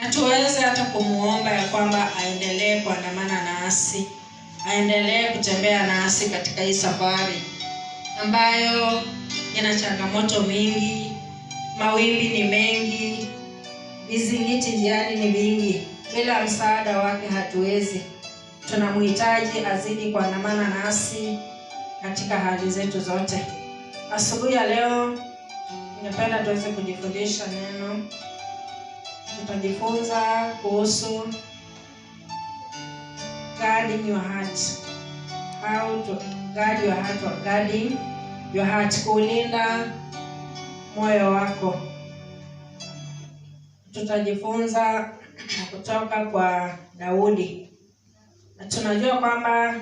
Hatuwezi hata kumuomba ya kwamba aendelee kuandamana nasi, aendelee kutembea nasi katika hii safari ambayo ina changamoto mingi, mawimbi ni mengi, vizingiti njiani ni vingi. Bila msaada wake hatuwezi. Tunamhitaji azidi kuandamana nasi katika hali zetu zote. Asubuhi ya leo ningependa tuweze kujifundisha neno. Tutajifunza kuhusu guarding your heart. How to guard your heart or guarding your heart, kulinda moyo wako. Tutajifunza kutoka kwa Daudi. Na tunajua kwamba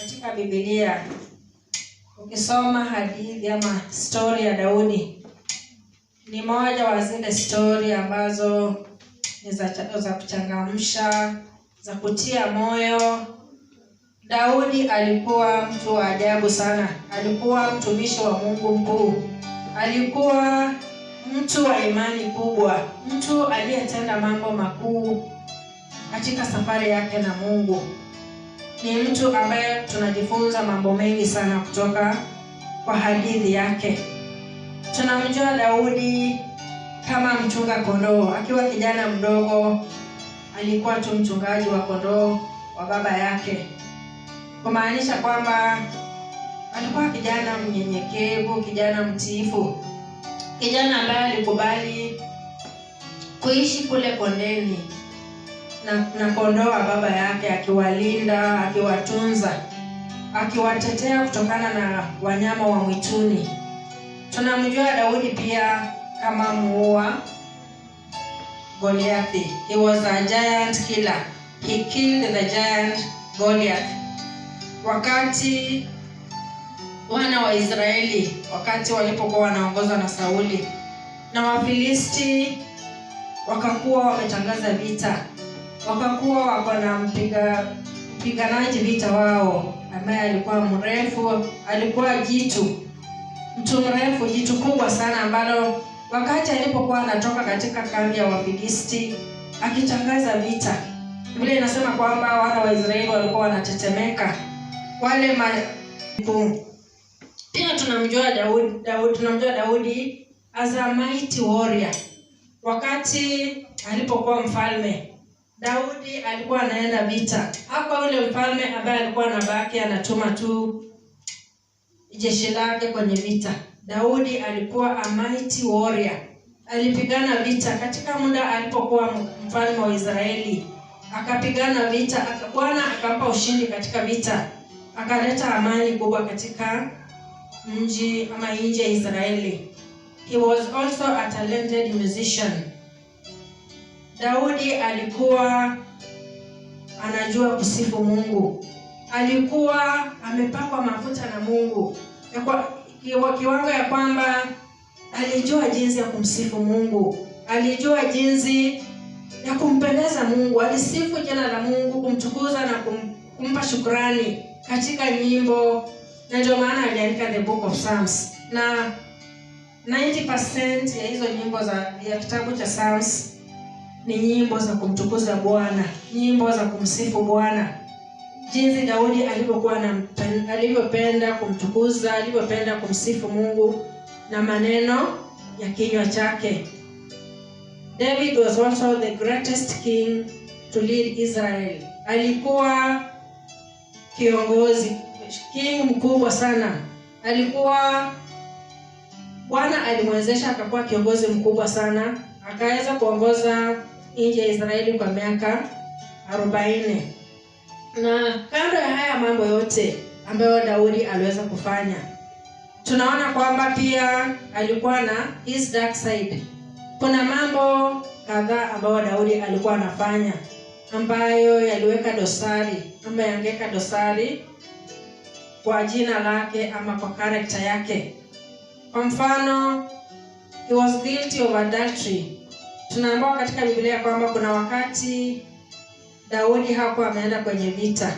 katika Biblia ukisoma hadithi ama story ya Daudi ni moja wa zile story ambazo ni za kuchangamsha, za kutia moyo. Daudi alikuwa mtu wa ajabu sana. Alikuwa mtumishi wa Mungu mkuu. Alikuwa mtu wa imani kubwa, mtu aliyetenda mambo makuu katika safari yake na Mungu. Ni mtu ambaye tunajifunza mambo mengi sana kutoka kwa hadithi yake. Tunamjua Daudi kama mchunga kondoo. Akiwa kijana mdogo alikuwa tu mchungaji wa kondoo wa baba yake. Kumaanisha kwamba alikuwa kijana mnyenyekevu, kijana mtiifu, kijana ambaye alikubali kuishi kule kondeni na kondoo wa baba yake, akiwalinda, akiwatunza, akiwatetea kutokana na wanyama wa mwituni. Tunamjua Daudi pia kama muua Goliath. He was a giant killer. He killed the giant Goliath. Wakati wana wa Israeli, wakati walipokuwa wanaongozwa na Sauli na Wafilisti, wakakuwa wametangaza vita, wakakuwa wako na mpiganaji vita wao ambaye alikuwa mrefu, alikuwa mtu mrefu, jitu kubwa sana, ambalo wakati alipokuwa anatoka katika kambi ya Wafilisti akitangaza vita, Biblia inasema kwamba wana wa Israeli walikuwa wanatetemeka. Pia tunamjua Daudi as a mighty warrior. Wakati alipokuwa mfalme, Daudi alikuwa anaenda vita. Hapo yule mfalme ambaye alikuwa anabaki anatuma tu jeshi lake kwenye vita. Daudi alikuwa a mighty warrior. Alipigana vita katika muda alipokuwa mfalme wa Israeli. Akapigana vita, Bwana akampa ushindi katika vita. Akaleta amani kubwa katika mji ama nchi ya Israeli. He was also a talented musician. Daudi alikuwa anajua kusifu Mungu. Alikuwa amepakwa mafuta na Mungu. Kwa kiwango ya kwamba alijua jinsi ya kumsifu Mungu. Alijua jinsi ya kumpendeza Mungu. Alisifu jina la Mungu, kumtukuza na kumpa shukrani katika nyimbo. Na ndio maana aliandika the book of Psalms. Na 90% ya hizo nyimbo ya kitabu cha Psalms ni nyimbo za kumtukuza Bwana, nyimbo za kumsifu Bwana. Jinsi Daudi alivyopenda kumtukuza, alivyopenda kumsifu Mungu na maneno ya kinywa chake. David was also the greatest king to lead Israel. Alikuwa kiongozi, king mkubwa sana. Bwana alimwezesha akakuwa kiongozi mkubwa sana, akaweza kuongoza nchi ya Israeli kwa miaka 40. Na kando ya haya mambo yote ambayo Daudi aliweza kufanya, tunaona kwamba pia alikuwa na his dark side. Kuna mambo kadhaa ambayo Daudi alikuwa anafanya ambayo yaliweka dosari, ambayo yangeweka dosari kwa jina lake ama kwa character yake. Kwa mfano, he was guilty of adultery. Tunaambiwa katika Biblia kwamba kuna wakati Daudi hakuwa ameenda kwenye vita.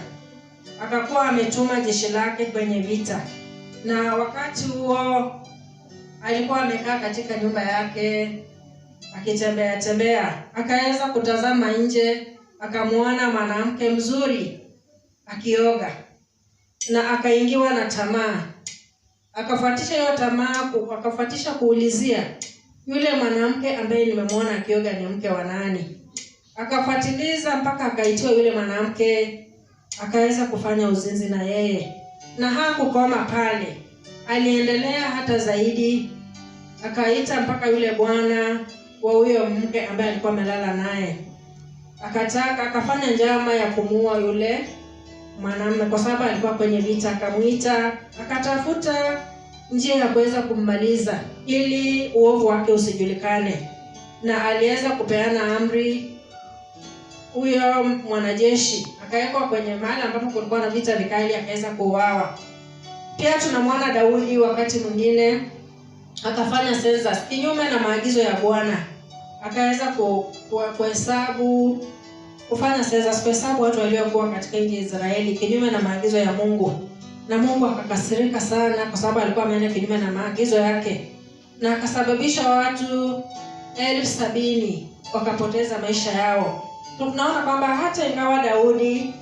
Akakuwa ametuma jeshi lake kwenye vita. Na wakati huo alikuwa amekaa katika nyumba yake akitembea, akaweza kutazama nje, akamuona mwanamke mzuri akioga, na akaingiwa na tamaa. Akafuatisha hiyo tamaa, akafuatisha kuulizia, yule mwanamke ambaye nimemwona akioga ni mke wa nani? Akafuatiliza mpaka akaitiwa yule mwanamke, akaweza kufanya uzinzi na yeye. Na hakukoma pale, aliendelea hata zaidi, akaita mpaka yule bwana wa huyo mke ambaye alikuwa amelala naye. Akafanya njama ya kumuua yule mwanamume kwa sababu alikuwa kwenye vita. Akamuita, akatafuta njia ya kuweza kummaliza ili uovu wake usijulikane, na aliweza kupeana amri. Huyo mwanajeshi akawekwa kwenye mahali ambapo kulikuwa na vita vikali, akaweza kuuawa. Pia tunamwona Daudi wakati mwingine akafanya census kinyume na maagizo ya Bwana. Akaweza kufanya census, kuhesabu watu waliokuwa katika nchi ya Israeli kinyume na maagizo ya Mungu. Na Mungu akakasirika sana kwa sababu alikuwa ameenda kinyume na maagizo yake, na akasababisha watu 70,000 wakapoteza maisha yao. Tunaona kwamba hata ingawa Daudi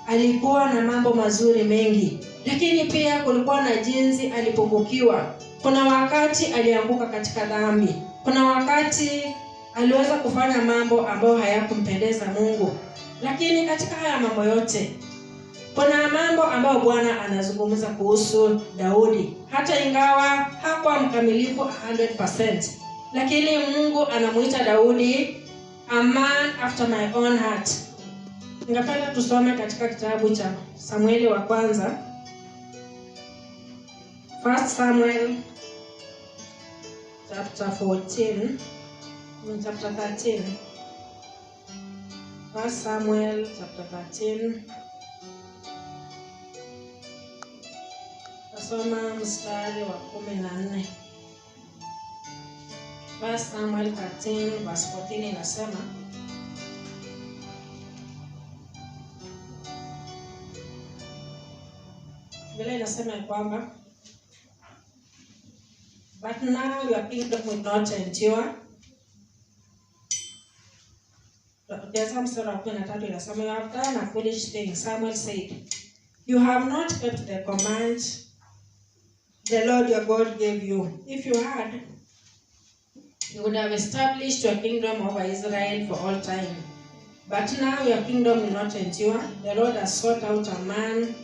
alikuwa na mambo mazuri mengi, lakini pia kulikuwa na jinsi alipungukiwa. Kuna wakati alianguka katika dhambi. Kuna wakati aliweza kufanya mambo ambayo hayakumpendeza Mungu. Lakini katika haya mambo yote, kuna mambo ambayo Bwana anazungumza kuhusu Daudi. Hata ingawa hakuwa mkamilifu 100%, lakini Mungu anamuita Daudi a man after my own heart. Ningependa tusome katika kitabu cha Samueli wa kwanza, 1 Samuel chapter 14, chapter 13. 1 Samuel chapter 13. Tasoma mstari wa 14. 1 Samuel 13 verse 14 inasema, Biblia inasema kwamba, but now your kingdom will not endure. Ukianza mstari wa 13 inasema, you have done a foolish thing. Samuel said, you have not kept the command the Lord your God gave you. If you had, you would have established your kingdom over Israel for all time. But now your kingdom will not endure. The Lord has sought out a man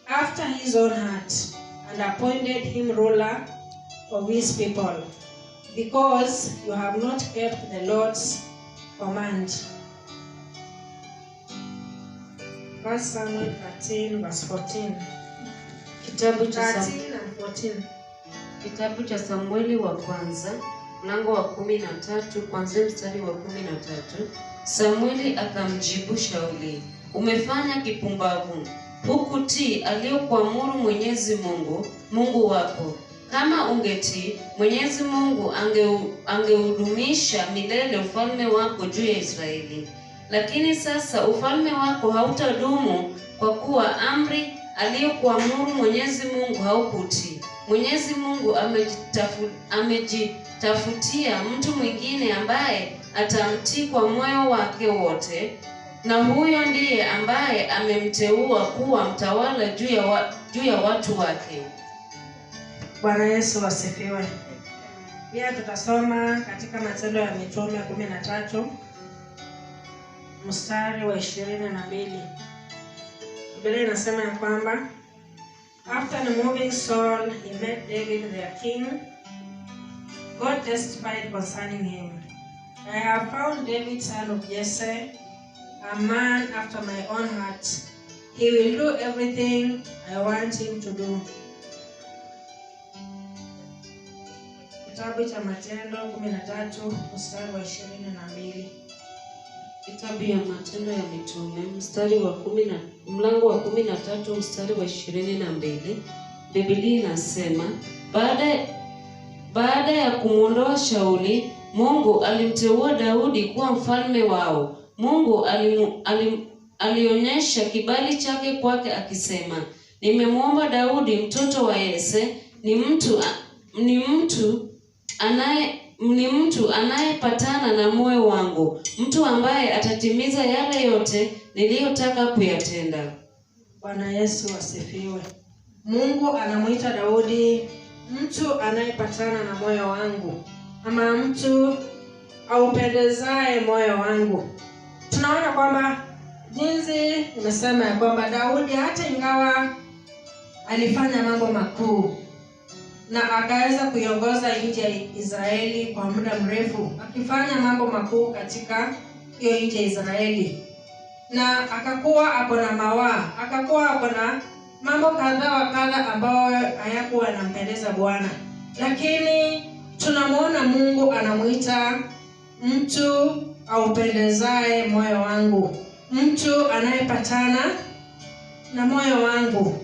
after his own heart and appointed him ruler of his people, because you have not kept the Lord's command. 1 Samuel 13 verse 14. Kitabu cha 13 and 14. Kitabu cha Samueli wa kwanza, mlango wa 13, kuanzia mstari wa 13. Samueli akamjibu Shauli, umefanya kipumbavu, hukutii aliyokuamuru Mwenyezi Mungu, Mungu wako. Kama ungetii, Mwenyezi Mungu angeudumisha milele ufalme wako juu ya Israeli. Lakini sasa ufalme wako hautadumu, kwa kuwa amri aliyokuamuru Mwenyezi Mungu haukutii. Mwenyezi Mungu amejitafutia mtu mwingine ambaye atamtii kwa moyo wake wote, na huyo ndiye ambaye amemteua kuwa mtawala juu ya watu wake. Bwana Yesu asifiwe. Pia tutasoma katika Matendo ya Mitume 13 mstari wa 22. Biblia inasema kwamba, after removing Saul, he made David their king. God testified concerning him, I have found David son of Jesse, a man after my own heart. He will do everything I want him to do. Kitabu cha Matendo 13 mstari wa 22. Kitabu ya Matendo ya Mitume mlango wa 13 mstari wa 22. Biblia inasema, baada ya kumuondoa Shauli, Mungu alimteua Daudi kuwa mfalme wao. Mungu alionyesha kibali chake kwake akisema, nimemwomba Daudi mtoto wa Yese, ni mtu ni mtu anayepatana na moyo wangu, mtu ambaye atatimiza yale yote niliyotaka kuyatenda. Bwana Yesu asifiwe. Mungu anamuita Daudi mtu anayepatana na moyo wangu, ama mtu aupendezaye moyo wangu. Tunaona kwamba jinsi nimesema ya kwamba Daudi hata ingawa alifanya mambo makuu na akaweza kuiongoza nchi ya Israeli kwa muda mrefu, akifanya mambo makuu katika hiyo nchi ya Israeli, na akakuwa ako na mawaa, akakuwa ako na mambo kadha wa kadha ambayo hayakuwa yanampendeza Bwana, lakini tunamwona Mungu anamuita mtu aupendezaye moyo wangu, mtu anayepatana na moyo wangu.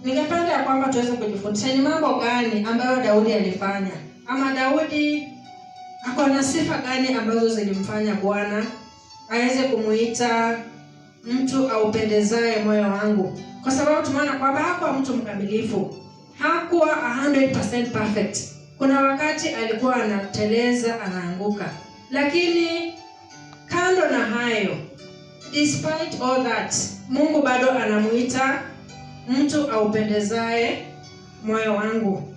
Ningependa ya kwamba tuweze kujifundisha ni mambo gani ambayo Daudi alifanya, ama Daudi ako na sifa gani ambazo zilimfanya Bwana aweze kumuita mtu aupendezaye moyo wangu. Kwa sababu tumeona kwamba hakuwa mtu mkamilifu, hakuwa 100% perfect. Kuna wakati alikuwa anateleza, anaanguka, lakini kando na hayo, despite all that, Mungu bado anamuita mtu aupendezaye moyo wangu.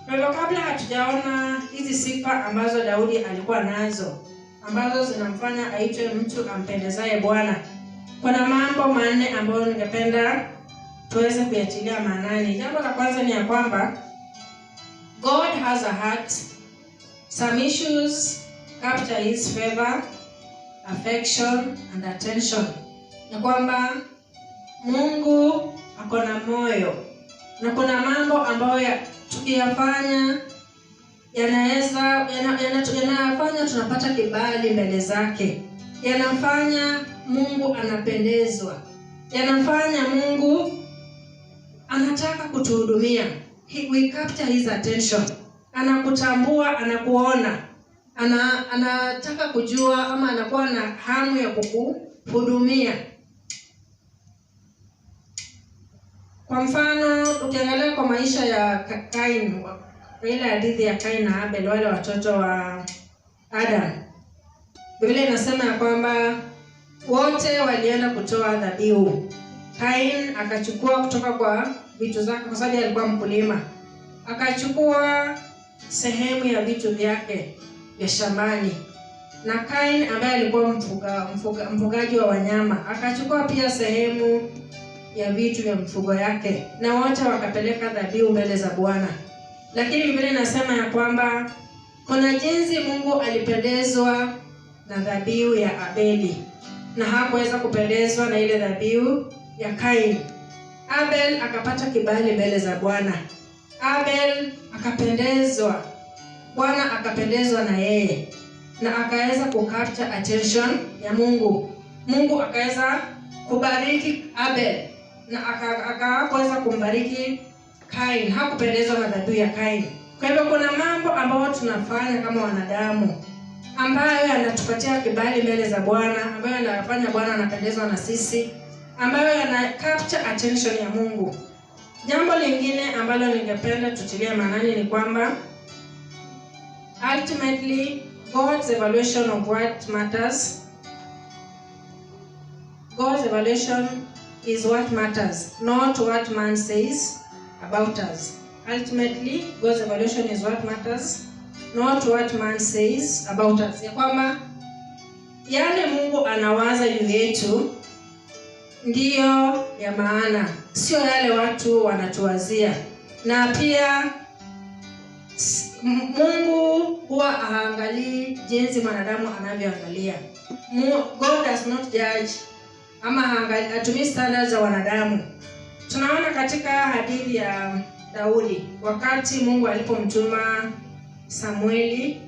Kwa hivyo kabla hatujaona hizi sifa ambazo Daudi alikuwa nazo, ambazo zinamfanya aitwe mtu ampendezaye Bwana, kuna mambo manne ambayo ningependa tuweze kuyatilia maanani. Jambo la kwanza ni ya kwamba God has a heart. Some issues capture his favor, affection and attention. Na kwamba Mungu ako na moyo, na kuna mambo ambayo tukiyafanya yanafanya tunapata kibali mbele zake, yanafanya Mungu anapendezwa, yanafanya Mungu anataka kutuhudumia. We capture his attention. Anakutambua, anakuona, anataka kujua, ama anakuwa na hamu ya kukuhudumia. Kwa mfano, ukiangalia kwa maisha ya Kain, ile hadithi ya Kain na Abel, wale watoto wa Adam, Biblia inasema ya kwamba wote walienda kutoa dhabihu. Kain akachukua kutoka kwa vitu zake, kwa sababu alikuwa mkulima, akachukua sehemu ya vitu vyake vya shambani, na Kain ambaye alikuwa mfugaji wa wanyama akachukua pia sehemu ya vitu vya mfugo yake, na wote wakapeleka dhabihu mbele za Bwana. Lakini Biblia inasema ya kwamba kuna jinsi Mungu alipendezwa na dhabihu ya Abeli, na hakuweza kupendezwa na ile dhabihu ya Kain. Abel akapata kibali mbele za Bwana. Abel akapendezwa, Bwana akapendezwa na yeye, na akaweza kucapture attention ya Mungu. Mungu akaweza kubariki Abel, na akaweza kumbariki Kain. Hakupendezwa na dhabihu ya Kain. Kwa hivyo kuna mambo ambayo tunafanya kama wanadamu ambayo yanatupatia kibali mbele za Bwana, ambayo yanafanya Bwana anapendezwa na sisi, ambayo yana capture attention ya Mungu. Jambo lingine ambalo ningependa tutilie maanani ni kwamba ultimately God's evaluation of what matters. God's evaluation is what matters, not what man says about us. Ultimately, God's evaluation is what matters, not what man says about us. Ya kwamba yale Mungu anawaza juu yetu ndiyo ya maana, sio yale watu wanatuwazia. Na pia Mungu huwa haangalii jinsi mwanadamu anavyoangalia. God does not judge, ama hatumii standards za wanadamu. Tunaona katika hadithi ya Daudi, wakati Mungu alipomtuma Samueli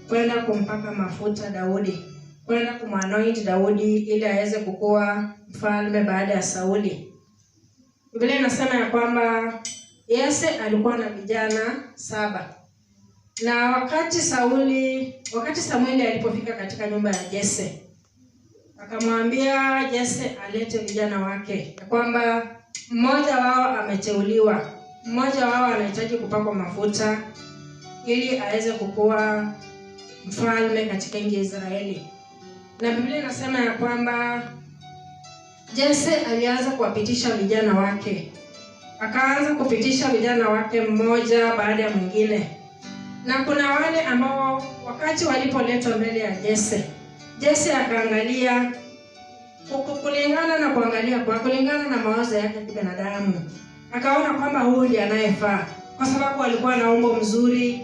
kwenda kumpaka mafuta Daudi, kwenda kumanoint Daudi ili aweze kukuwa mfalme baada ya Sauli. Biblia inasema ya kwamba Yese alikuwa na vijana 7. Na wakati Samueli alipofika katika nyumba ya Yese, akamwambia Yese alete vijana wake, ya kwamba mmoja wao ameteuliwa, mmoja wao anahitaji kupakwa mafuta ili aweze kukuwa mfalme katika nchi ya Israeli. Na Biblia inasema ya kwamba Jesse alianza kuwapitisha vijana wake. Akaanza kupitisha vijana wake mmoja baada ya mwingine. Na kuna wale ambao wakati walipoletwa mbele ya Jesse akaangalia kulingana na mawazo yake ya kibinadamu. Akaona kwamba huyu ndiye anayefaa kwa sababu alikuwa na umbo mzuri,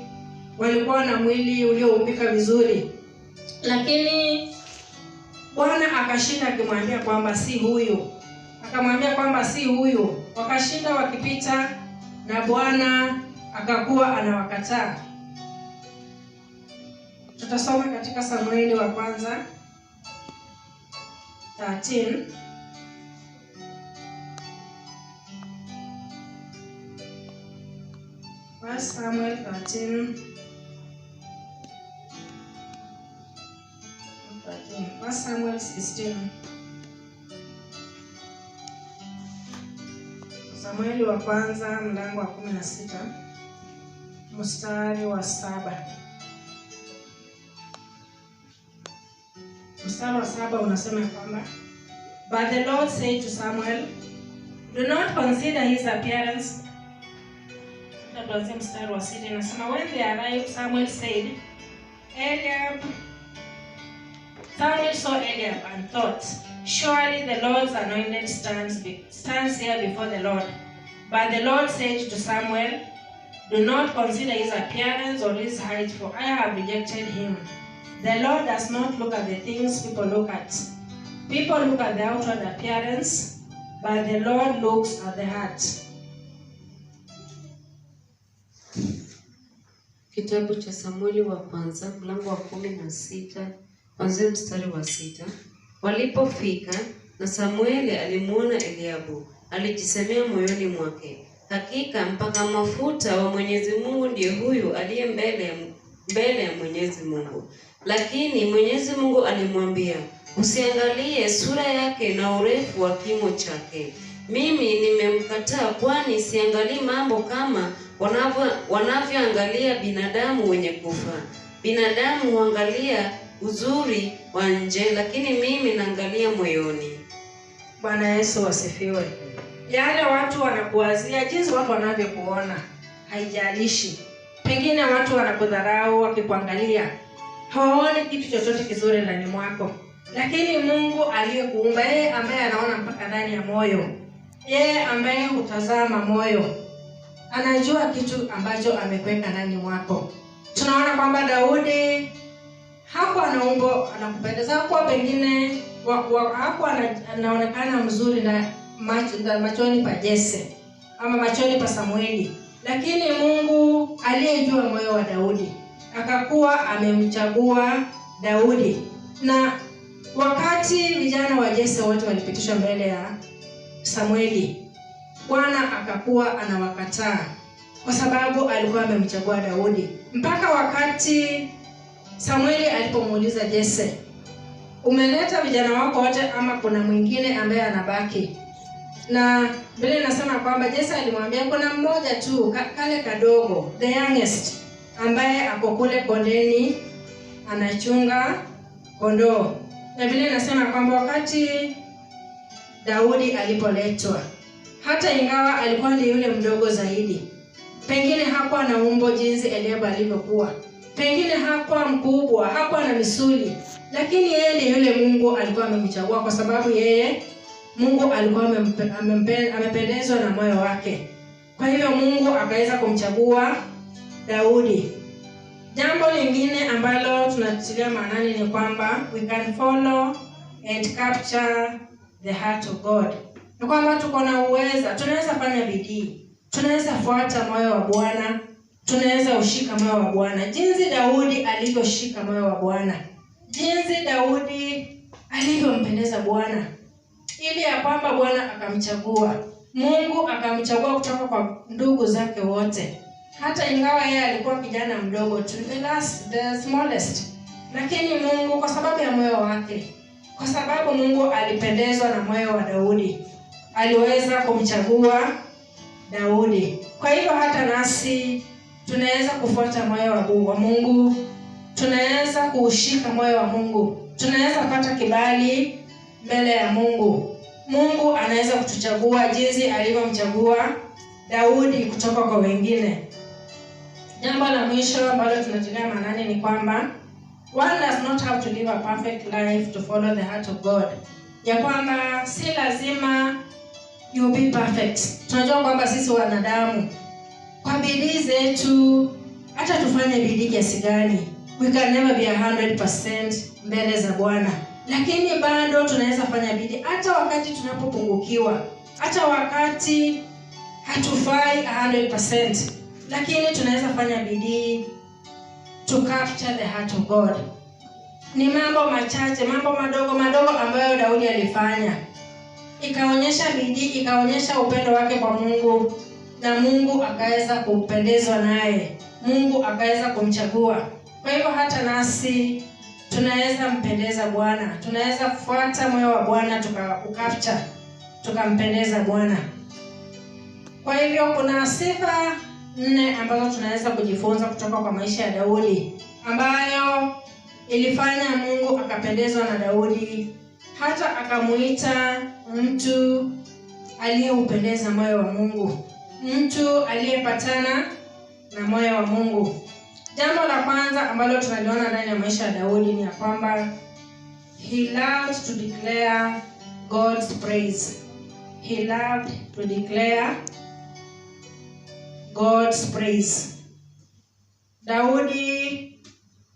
walikuwa na mwili ulioumbika vizuri. Lakini Bwana akashinda akimwambia kwamba si huyu. Akamwambia kwamba si huyu. Wakashinda wakipita na Bwana akakuwa anawakataa. Tutasoma katika Samueli wa kwanza 13. First Samuel 13. First Samuel 16. Samueli wa kwanza mlango wa 16 mstari wa 7. Mstari wa 7 unasema kwamba, but the Lord said to Samuel, do not consider his appearance. Mstari wa 6 unasema, when they arrived, Samuel saw Eliab and thought, surely the Lord's anointed stands here before the Lord. But the Lord said to Samuel, do not consider his appearance or his height, for I have rejected him. The Lord does not look at the things people look at. People look at the outward appearance, but the Lord looks at the heart. Kitabu cha Samueli wa kwanza mlango wa 16 kuanzia mstari wa 6. Walipofika na Samueli alimuona Eliabu, alijisemea moyoni mwake, hakika mpaka mafuta wa Mwenyezi Mungu ndiye huyu aliye mbele ya Mwenyezi Mungu. Lakini Mwenyezi Mungu alimwambia, usiangalie sura yake na urefu wa kimo chake. Mimi nimemkataa, kwani siangalii mambo kama wanavyoangalia binadamu wenye kufa. Binadamu huangalia uzuri wa nje, lakini mimi naangalia moyoni. Bwana Yesu asifiwe. Yale watu wanakuwazia, jinsi watu wanavyokuona haijalishi. Pengine watu wanakudharau wakikuangalia, hawaoni kitu chochote kizuri ndani mwako. Lakini Mungu aliyekuumba, yeye ambaye anaona mpaka ndani ya moyo, yeye ambaye hutazama moyo, anajua kitu ambacho amekweka ndani mwako. Tunaona kwamba Daudi hakuwa na umbo anakupendeza, hakuwa pengine hakuwa anaonekana mzuri na machoni pa Jesse ama machoni pa Samueli, lakini Mungu aliyejua moyo wa Daudi akakuwa amemchagua Daudi. Na wakati vijana wa Jesse wote walipitishwa mbele ya Samueli, Bwana akakuwa anawakataa kwa sababu alikuwa amemchagua Daudi. Mpaka wakati Samueli alipomuuliza Jesse, umeleta vijana wako wote ama kuna mwingine ambaye anabaki? Na Biblia inasema kwamba Jesse alimwambia kuna mmoja tu, kale kadogo, the youngest, ambaye ako kule kondeni anachunga kondoo. Na Biblia inasema kwamba wakati Daudi alipoletwa, hata ingawa alikuwa ni yule mdogo zaidi, pengine hakuwa na umbo jinsi Eliab alivyokuwa, pengine hakuwa mkubwa, hakuwa na misuli, lakini yeye ni yule Mungu alikuwa amemchagua, kwa sababu yeye Mungu alikuwa amependezwa na moyo wake. Kwa hivyo Mungu akaweza kumchagua Daudi. Jambo lingine ambalo tunatilia maanani ni kwamba we can follow and capture the heart of God. Ni kwamba tuko na uwezo, tunaweza fanya bidii, tunaweza fuata moyo wa Bwana, tunaweza ushika moyo wa Bwana. Jinsi Daudi alivyoshika moyo wa Bwana, jinsi Daudi alivyompendeza Bwana, ili ya kwamba Bwana akamchagua. Mungu akamchagua kutoka kwa ndugu zake wote. Hata ingawa yeye alikuwa kijana mdogo tu, the smallest. Lakini Mungu kwa sababu ya moyo wake, kwa sababu Mungu alipendezwa na moyo wa Daudi, aliweza kumchagua Daudi. Kwa hivyo hata nasi tunaweza kufuata moyo wa Mungu, tunaweza kuushika moyo wa Mungu, tunaweza kupata kibali mbele ya Mungu. Mungu anaweza kutuchagua jinsi alivyomchagua Daudi kutoka kwa wengine. Jambo la mwisho ambalo tunatilia maanani ni kwamba one does not have to live a perfect life to follow the heart of God. Ya kwamba si lazima you be perfect. Tunajua kwamba sisi wanadamu kwa bidii zetu, hata tufanye bidii kiasi gani, we can never be 100% mbele za Bwana. Lakini bado tunaweza fanya bidii hata wakati tunapopungukiwa, hata wakati hatufai 100%, lakini tunaweza fanya bidii to capture the heart of God. Ni mambo machache, mambo madogo madogo ambayo Daudi alifanya, ikaonyesha bidii, ikaonyesha upendo wake kwa Mungu, na Mungu akaweza kupendezwa naye, Mungu akaweza kumchagua. Kwa hivyo hata nasi tunaweza mpendeza Bwana, tunaweza kufuata moyo wa Bwana, tukakapcha, tukampendeza Bwana. Kwa hivyo kuna sifa 4 ambazo tunaweza kujifunza kutoka kwa maisha ya Daudi, ambayo ilifanya Mungu akapendezwa na Daudi, hata akamuita mtu aliyeupendeza moyo wa Mungu, mtu aliyepatana na moyo wa Mungu. Jambo la kwanza ambalo tunaliona ndani ya maisha ya Daudi ni ya kwamba he loved to declare God's praise. He loved to declare God's praise. Daudi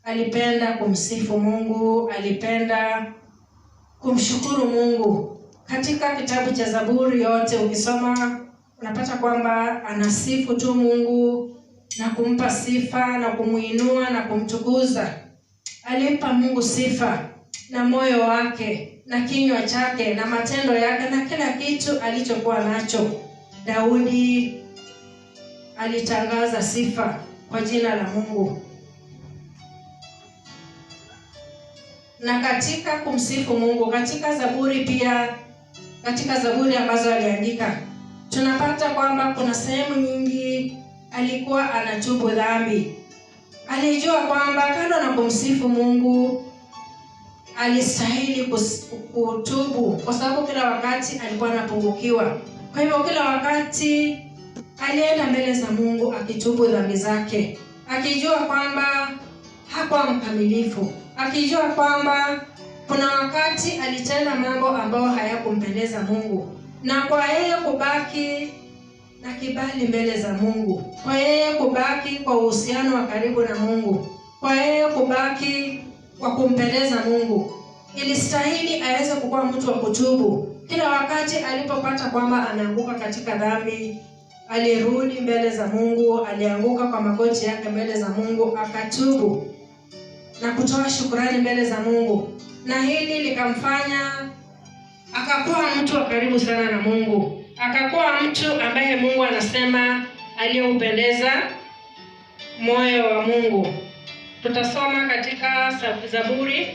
alipenda kumsifu Mungu, alipenda kumshukuru Mungu. Katika kitabu cha Zaburi yote ukisoma unapata kwamba anasifu tu Mungu na kumpa sifa na kumuinua na kumtukuza. Alimpa Mungu sifa na moyo wake na kinywa chake na matendo yake na kila kitu alichokuwa nacho. Daudi alitangaza sifa kwa jina la Mungu. Na katika kumsifu Mungu, katika Zaburi pia, katika Zaburi ambazo aliandika, tunapata kwamba kuna sehemu nyingi alikuwa anatubu dhambi. Alijua kwamba kando na kumsifu Mungu, alistahili kutubu, kwa sababu kila wakati alikuwa anapungukiwa. Kwa hivyo kila wakati alienda mbele za Mungu akitubu dhambi zake, akijua kwamba hakuwa mkamilifu, akijua kwamba kuna wakati alitenda mambo ambayo hayakumpendeza Mungu, na kwa yeye kubaki na kibali mbele za Mungu, kwa yeye kubaki kwa uhusiano wa karibu na Mungu, kwa yeye kubaki kwa kumpendeza Mungu, ilistahili aweze kuwa mtu wa kutubu. Kila wakati alipopata kwamba anaanguka katika dhambi, alirudi mbele za Mungu, alianguka kwa magoti yake mbele za Mungu, akatubu na kutoa shukrani mbele za Mungu. Na hili likamfanya akakuwa mtu wa karibu sana na Mungu, akakuwa mtu ambaye Mungu anasema aliyeupendeza moyo wa Mungu. Tutasoma katika Zaburi,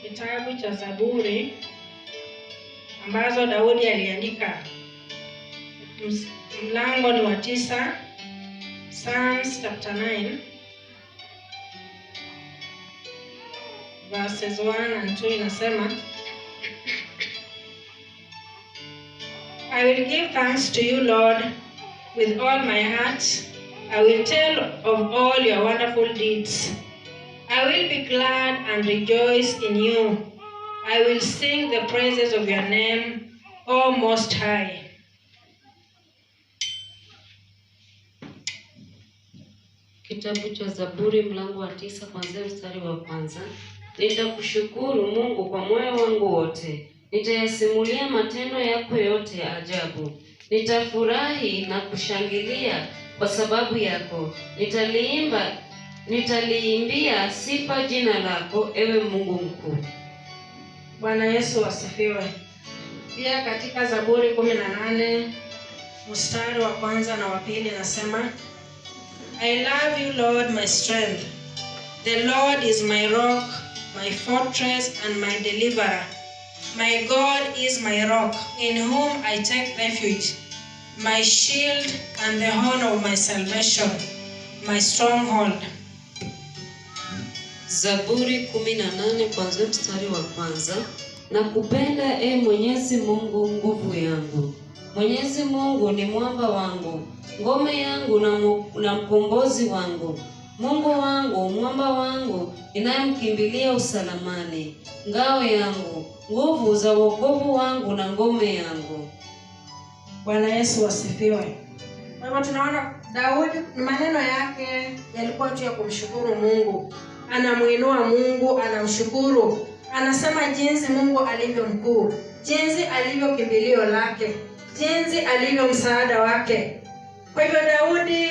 kitabu cha Zaburi ambazo Daudi aliandika. Mlango ni wa 9, Psalms chapter 9 verses 1 and 2 inasema, I will give thanks to you, Lord, with all my heart. I will tell of all your wonderful deeds. I will be glad and rejoice in you. I will sing the praises of your name, O Most High. Kitabu cha Zaburi mlango wa 9 kuanzia mstari wa 1. Nitakushukuru Mungu kwa moyo wangu wote. Nitayasimulia matendo yako yote ya ajabu. Nitafurahi na kushangilia kwa sababu yako. Nitaliimbia sifa jina lako, ewe Mungu mkuu. Bwana Yesu asifiwe. Pia katika Zaburi 18 mstari wa 1 na wa 2 nasema, I love you, Lord, my strength. The Lord is my rock, my fortress and my deliverer. My God is my rock, in whom I take refuge, my shield and the horn of my salvation, my stronghold. Zaburi 18 kuanzia mstari wa kwanza. Nakupenda Mwenyezi Mungu, nguvu yangu. Mwenyezi Mungu ni mwamba wangu, ngome yangu na mkombozi wangu. Mungu wangu, mwamba wangu, ninayemkimbilia usalamani. Ngao yangu, nguvu za wokovu wangu na ngome yangu. Bwana Yesu asifiwe. Kwa hivyo tunaona Daudi, maneno yake yalikuwa tu ya kumshukuru Mungu. Anamuinua Mungu, anamshukuru. Anasema jinsi Mungu alivyo mkuu, jinsi alivyo kimbilio lake, jinsi alivyo msaada wake. Kwa hivyo Daudi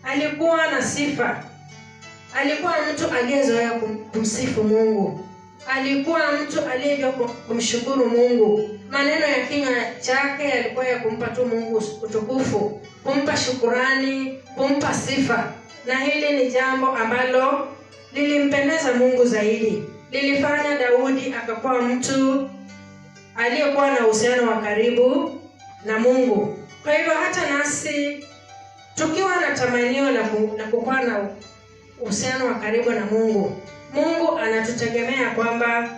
alikuwa na sifa. Alikuwa mtu aliyezoea kumsifu Mungu. Alikuwa mtu aliyejua kumshukuru Mungu. Maneno ya kinywa chake yalikuwa ya kumpa tu Mungu utukufu, kumpa shukurani, kumpa sifa. Na hili ni jambo ambalo lilimpendeza Mungu zaidi. Lilifanya Daudi akakuwa mtu aliyekuwa na uhusiano wa karibu na Mungu. Kwa hivyo hata nasi tukiwa na tamanio la kukuwa na uhusiano wa karibu na Mungu, Mungu anatutegemea kwamba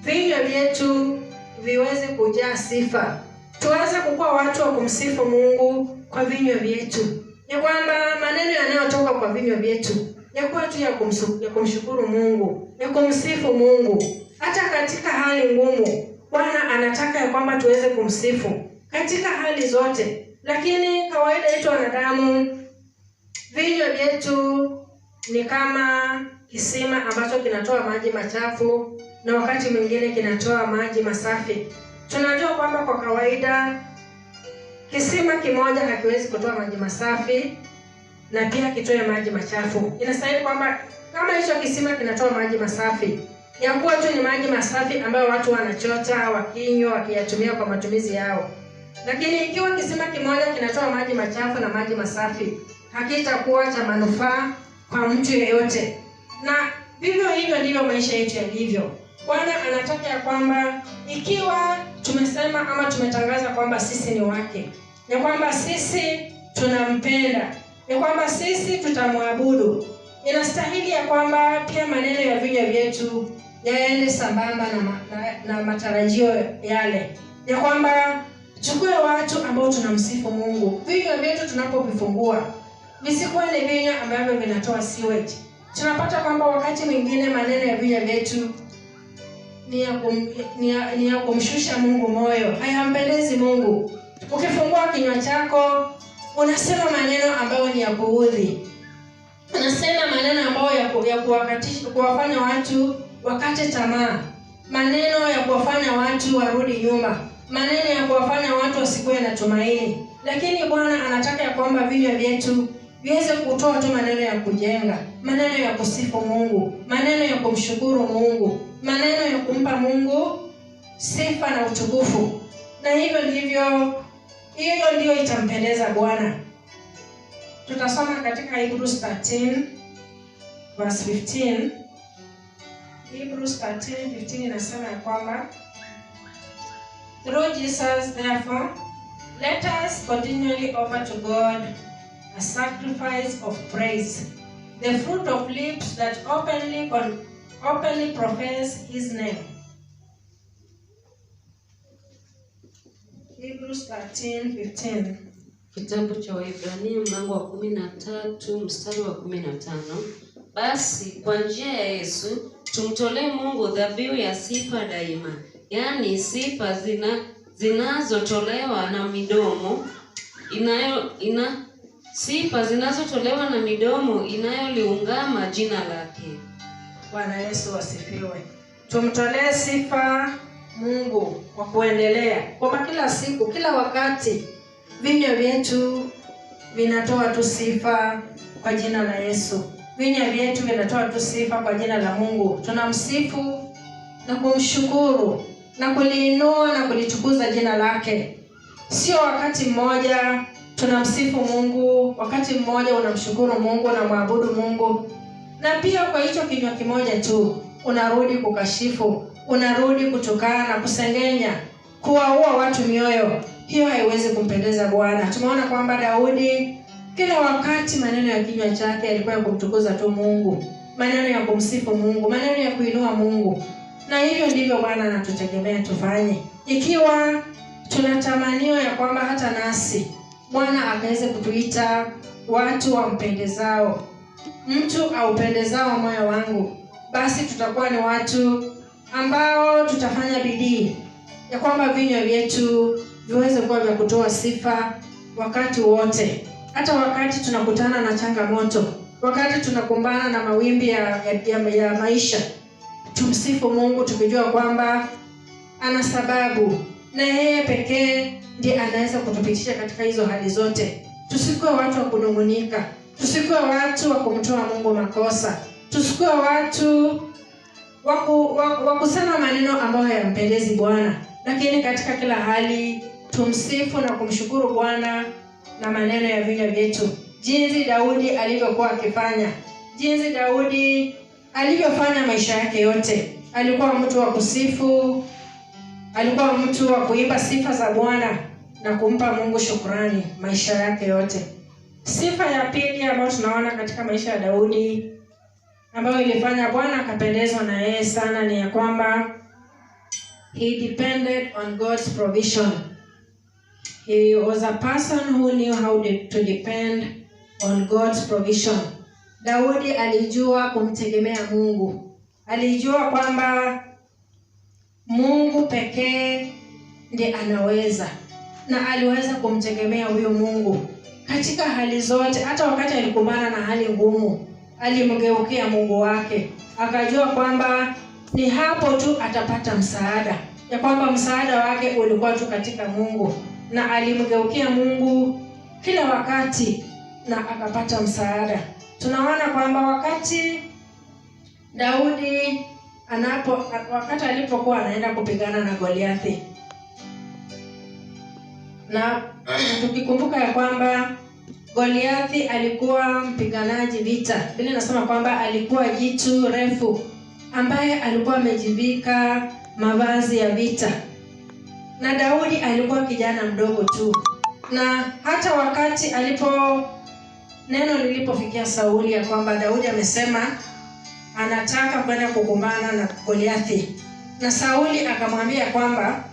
vinywa vyetu viweze kujaa sifa. Tuweze kukuwa watu wa kumsifu Mungu kwa vinywa vyetu. Ya kwamba maneno yanayotoka kwa vinywa vyetu yakuwa tu ya kumshukuru Mungu, ya kumsifu Mungu. Hata katika hali ngumu, Bwana anataka ya kwamba tuweze kumsifu katika hali zote. Lakini kawaida yetu wanadamu, vinywa vyetu ni kama kisima ambacho kinatoa maji machafu na wakati mwingine kinatoa maji masafi. Tunajua kwamba kwa kawaida kisima kimoja hakiwezi kutoa maji masafi na pia kitoe maji machafu. Inastahili kwamba kama hicho kisima kinatoa maji masafi, yakuwa tu ni maji masafi ambayo watu wanachota, wakinywa, wakiyatumia kwa matumizi yao. Lakini ikiwa kisima kimoja kinatoa maji machafu na maji masafi, hakitakuwa cha manufaa kwa mtu yeyote. Na vivyo hivyo ndivyo maisha yetu yalivyo. Bwana anataka ya kwamba ikiwa tumesema ama tumetangaza kwamba sisi ni wake, ya kwamba sisi tunampenda, ya kwamba sisi tutamwabudu, inastahili ya kwamba pia maneno ya vinywa vyetu yaende sambamba na matarajio yale, ya kwamba chukue watu ambao tunamsifu Mungu. Vinywa vyetu tunapovifungua visikuwa ni vinywa ambavyo vinatoa sewage. Tunapata kwamba wakati mwingine maneno ya vinywa vyetu ni ya kumshusha Mungu moyo, hayampendezi Mungu. Ukifungua kinywa chako unasema maneno ambayo ni ya kuudhi, unasema maneno ambayo ya kuwakatisha, kuwafanya watu wakate tamaa, maneno ya kuwafanya watu warudi nyuma, maneno ya kuwafanya watu wasikuwe na tumaini. Lakini Bwana anataka ya kwamba vinywa vyetu viweze kutoa tu maneno ya kujenga, maneno ya kusifu Mungu, maneno ya kumshukuru Mungu, maneno ya kumpa Mungu sifa na utukufu. Na hiyo ndio itampendeza Bwana. Tutasoma katika Hebrews 13 verse 15. Hebrews 13:15 inasema ya kwamba through Jesus therefore let us continually offer to God a sacrifice of praise, the fruit of lips that openly profess his name. Hebrews 13:15. Kitabu cha Waebrania mlango wa 13 mstari wa 15. Basi kwa njia ya Yesu tumtolee Mungu dhabihu ya sifa daima, yaani sifa zinazotolewa na midomo sifa zinazotolewa na midomo inayoliungama jina lake. Bwana Yesu asifiwe. Tumtolee sifa Mungu kwa kuendelea, kwa kila siku, kila wakati vinywa vyetu vinatoa tu sifa kwa jina la Yesu. Vinywa vyetu vinatoa tu sifa kwa jina la Mungu. Tunamsifu na kumshukuru na kuliinua na kulitukuza jina lake. Sio wakati mmoja tunamsifu Mungu, wakati mmoja unamshukuru Mungu na muabudu Mungu, na pia kwa hicho kinywa kimoja tu unarudi kukashifu, unarudi kutukana na kusengenya, kuwaua watu mioyo. hiyo haiwezi kumpendeza Bwana. Tumeona kwamba Daudi kila wakati maneno ya kinywa chake yalikuwa ya kumtukuza tu Mungu, maneno ya kumsifu Mungu, maneno ya kuinua Mungu. Na hivyo ndivyo Bwana anatutegemea tufanye. Ikiwa tunatamanio ya kwamba hata nasi Bwana akaweze kutuita watu wampendezao, mtu aupendezao moyo wangu, basi tutakuwa ni watu ambao tutafanya bidii ya kwamba vinywa vyetu viweze kuwa vya kutoa sifa wakati wote. Hata wakati tunakutana na changamoto, wakati tunakumbana na mawimbi ya maisha, tumsifu Mungu tukijua kwamba ana sababu na yeye pekee ndiye anaweza kutupitisha katika hizo hali zote. Tusikuwe watu wa kunungunika, tusikuwe watu wa kumtoa Mungu makosa, tusikuwe watu wa kusema maneno ambayo hayampendezi Bwana, lakini katika kila hali tumsifu na kumshukuru Bwana na maneno ya vinywa vyetu, jinsi Daudi alivyokuwa akifanya, jinsi Daudi alivyofanya maisha yake yote. Alikuwa mtu wa kusifu, alikuwa mtu wa kuimba sifa za Bwana na kumpa Mungu shukrani maisha yake yote. Sifa ya pili ambayo tunaona katika maisha ya Daudi ambayo ilifanya Bwana akapendezwa na yeye sana ni ya kwamba he depended on God's provision. He was a person who knew how to depend on God's provision. Daudi alijua kumtegemea Mungu. Alijua kwamba Mungu pekee ndiye anaweza, na aliweza kumtegemea huyo Mungu katika hali zote. Hata wakati alikumbana na hali ngumu, alimgeukia Mungu wake, akajua kwamba ni hapo tu atapata msaada, ya kwamba msaada wake ulikuwa tu katika Mungu, na alimgeukia Mungu kila wakati na akapata msaada. Tunaona kwamba wakati Daudi wakati alipokuwa anaenda kupigana na Goliathi, na tukikumbuka ya kwamba Goliathi alikuwa mpiganaji vita, Biblia inasema kwamba alikuwa jitu refu ambaye alikuwa amejivika mavazi ya vita, na Daudi alikuwa kijana mdogo tu. Na hata wakati neno lilipofikia Sauli ya kwamba Daudi amesema anataka kwenda kukumbana na Goliathi, na Sauli akamwambia kwamba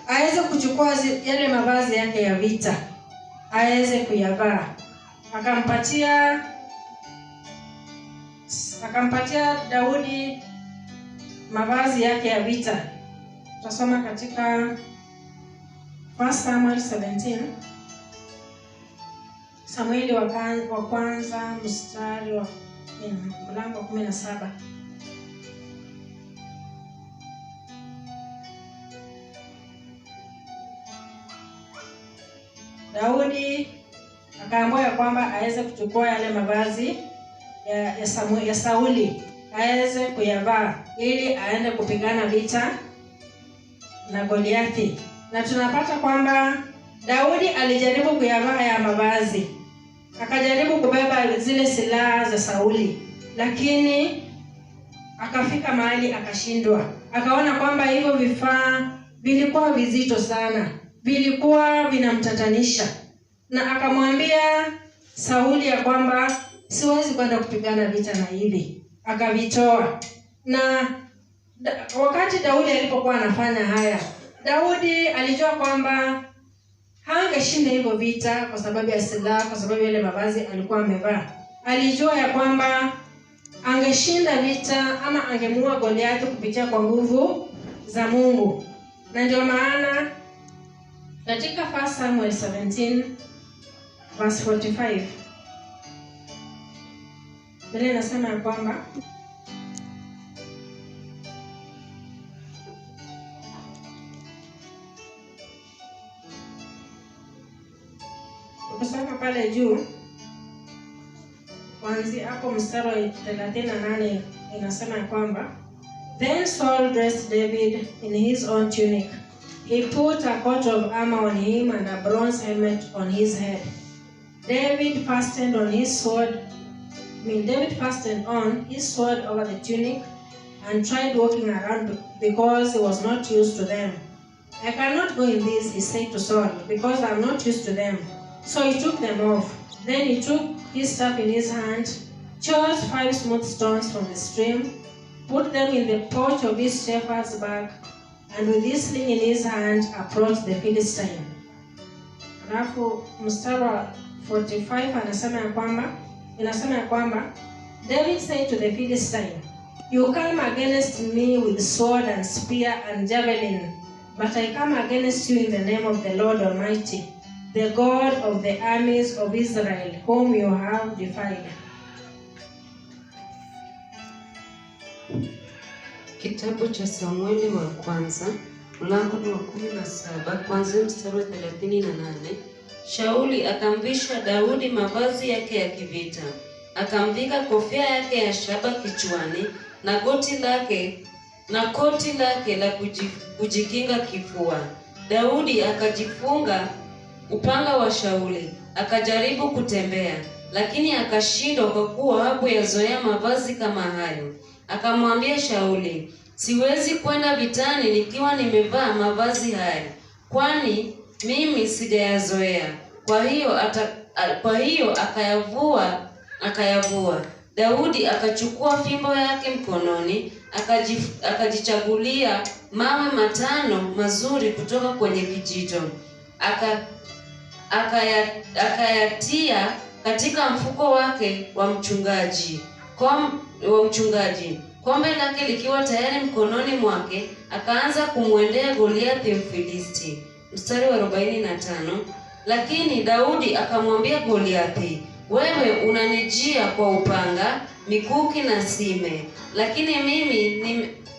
aweze kuchukua yale mavazi yake ya vita aweze kuyavaa. Akampatia Daudi mavazi yake ya vita. Tutasoma katika 1 Samuel 17, Samueli wa kwanza mstari wa mlango wa 17. Daudi akaambiwa ya kwamba aweze kuchukua yale mavazi ya Sauli aweze kuyavaa ili aende kupigana vita na Goliathi. Na tunapata kwamba Daudi alijaribu kuyavaa ya mavazi, akajaribu kubeba zile silaha za Sauli, lakini akafika mahali akashindwa. Akaona kwamba hivyo vifaa vilikuwa vizito sana, vilikuwa vinamtatanisha, na akamwambia Sauli ya kwamba siwezi kwenda kupigana vita na hivi. Akavitoa. Na wakati Daudi alipokuwa anafanya haya, Daudi alijua kwamba hangeshinda hivyo vita kwa sababu ya silaha, kwa sababu ile mavazi alikuwa amevaa. Alijua ya kwamba angeshinda vita ama angemuua Goliathi kupitia kwa nguvu za Mungu. Na ndio maana katika 1 Samuel 17 verse 45 Biblia inasema ya kwamba ukisoma pale juu kuanzia hapo mstari wa 38 inasema ya kwamba Then Saul dressed David in his own tunic. He put a coat of armor on him and a bronze helmet on his head. David fastened on his sword over the tunic and tried walking around because he was not used to them. I cannot go in this, he said to Saul, because I am not used to them. So he took them off. Then he took his staff in his hand, chose 5 smooth stones from the stream, put them in the pouch of his shepherd's bag, and with his sling in his hand approached the Philistine. Alafu mstari wa 45 inasema ya kwamba David said to the Philistine, "You come against me with sword and spear and javelin, but I come against you in the name of the Lord Almighty, the God of the armies of Israel, whom you have defied." Kitabu cha Samueli wa kwanza, mlango wa 17, kuanzia mstari wa 38. Shauli akamvisha Daudi mavazi yake ya kivita, akamvika kofia yake ya shaba kichwani na koti lake la kujikinga kifua. Daudi akajifunga upanga wa Shauli, akajaribu kutembea, lakini akashindwa kwa kuwa hakuyazoea mavazi kama hayo. Akamwambia Shauli, "Siwezi kwenda vitani nikiwa nimevaa mavazi haya, kwani mimi sijayazoea." Kwa hiyo akayavua. Daudi akachukua fimbo yake mkononi, akajichagulia mawe 5 mazuri kutoka kwenye kijito. Akayatia katika mfuko wake wa mchungaji. Kombe lake likiwa tayari mkononi mwake, akaanza kumwendea Goliathi Mfilisti. Mstari wa 45. Lakini Daudi akamwambia Goliathi, "Wewe unanijia kwa upanga, mikuki na sime, lakini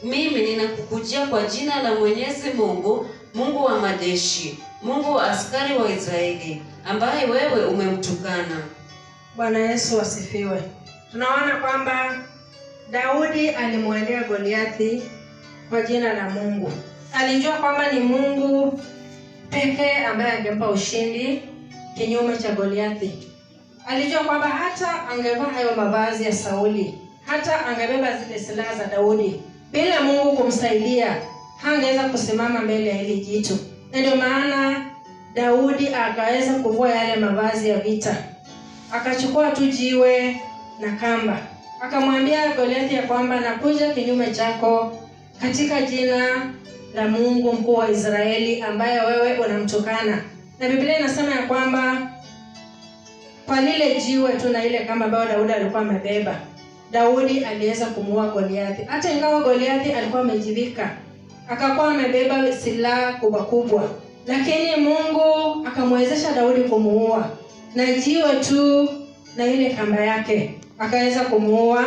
mimi ninakukujia kwa jina la Mwenyezi Mungu, Mungu wa majeshi, Mungu wa askari wa Israeli, ambaye wewe umemtukana." Bwana Yesu asifiwe. Tunaona kwamba Daudi alimwendea Goliathi kwa jina la Mungu. Alijua kwamba ni Mungu pekee ambaye angempa ushindi kinyume cha Goliathi. Alijua kwamba hata angevaa hayo mavazi ya Sauli, hata angebeba zile silaha za Daudi, bila Mungu kumsaidia hangeweza kusimama mbele ya hili jitu. Na ndio maana Daudi akaweza kuvua yale mavazi ya vita, akachukua tu jiwe na kamba, akamwambia Goliathi ya kwamba nakuja kinyume chako katika jina la Mungu mkuu wa Israeli ambaye wewe unamtukana. Na Biblia inasema ya kwamba kwa lile jiwe tu na ile kamba ambayo Daudi alikuwa amebeba, Daudi aliweza kumuua Goliathi. Hata ingawa Goliathi alikuwa amejivika, akakuwa amebeba silaha kubwa, lakini Mungu akamwezesha Daudi kumuua na jiwe tu na ile kamba yake, akaweza kumuua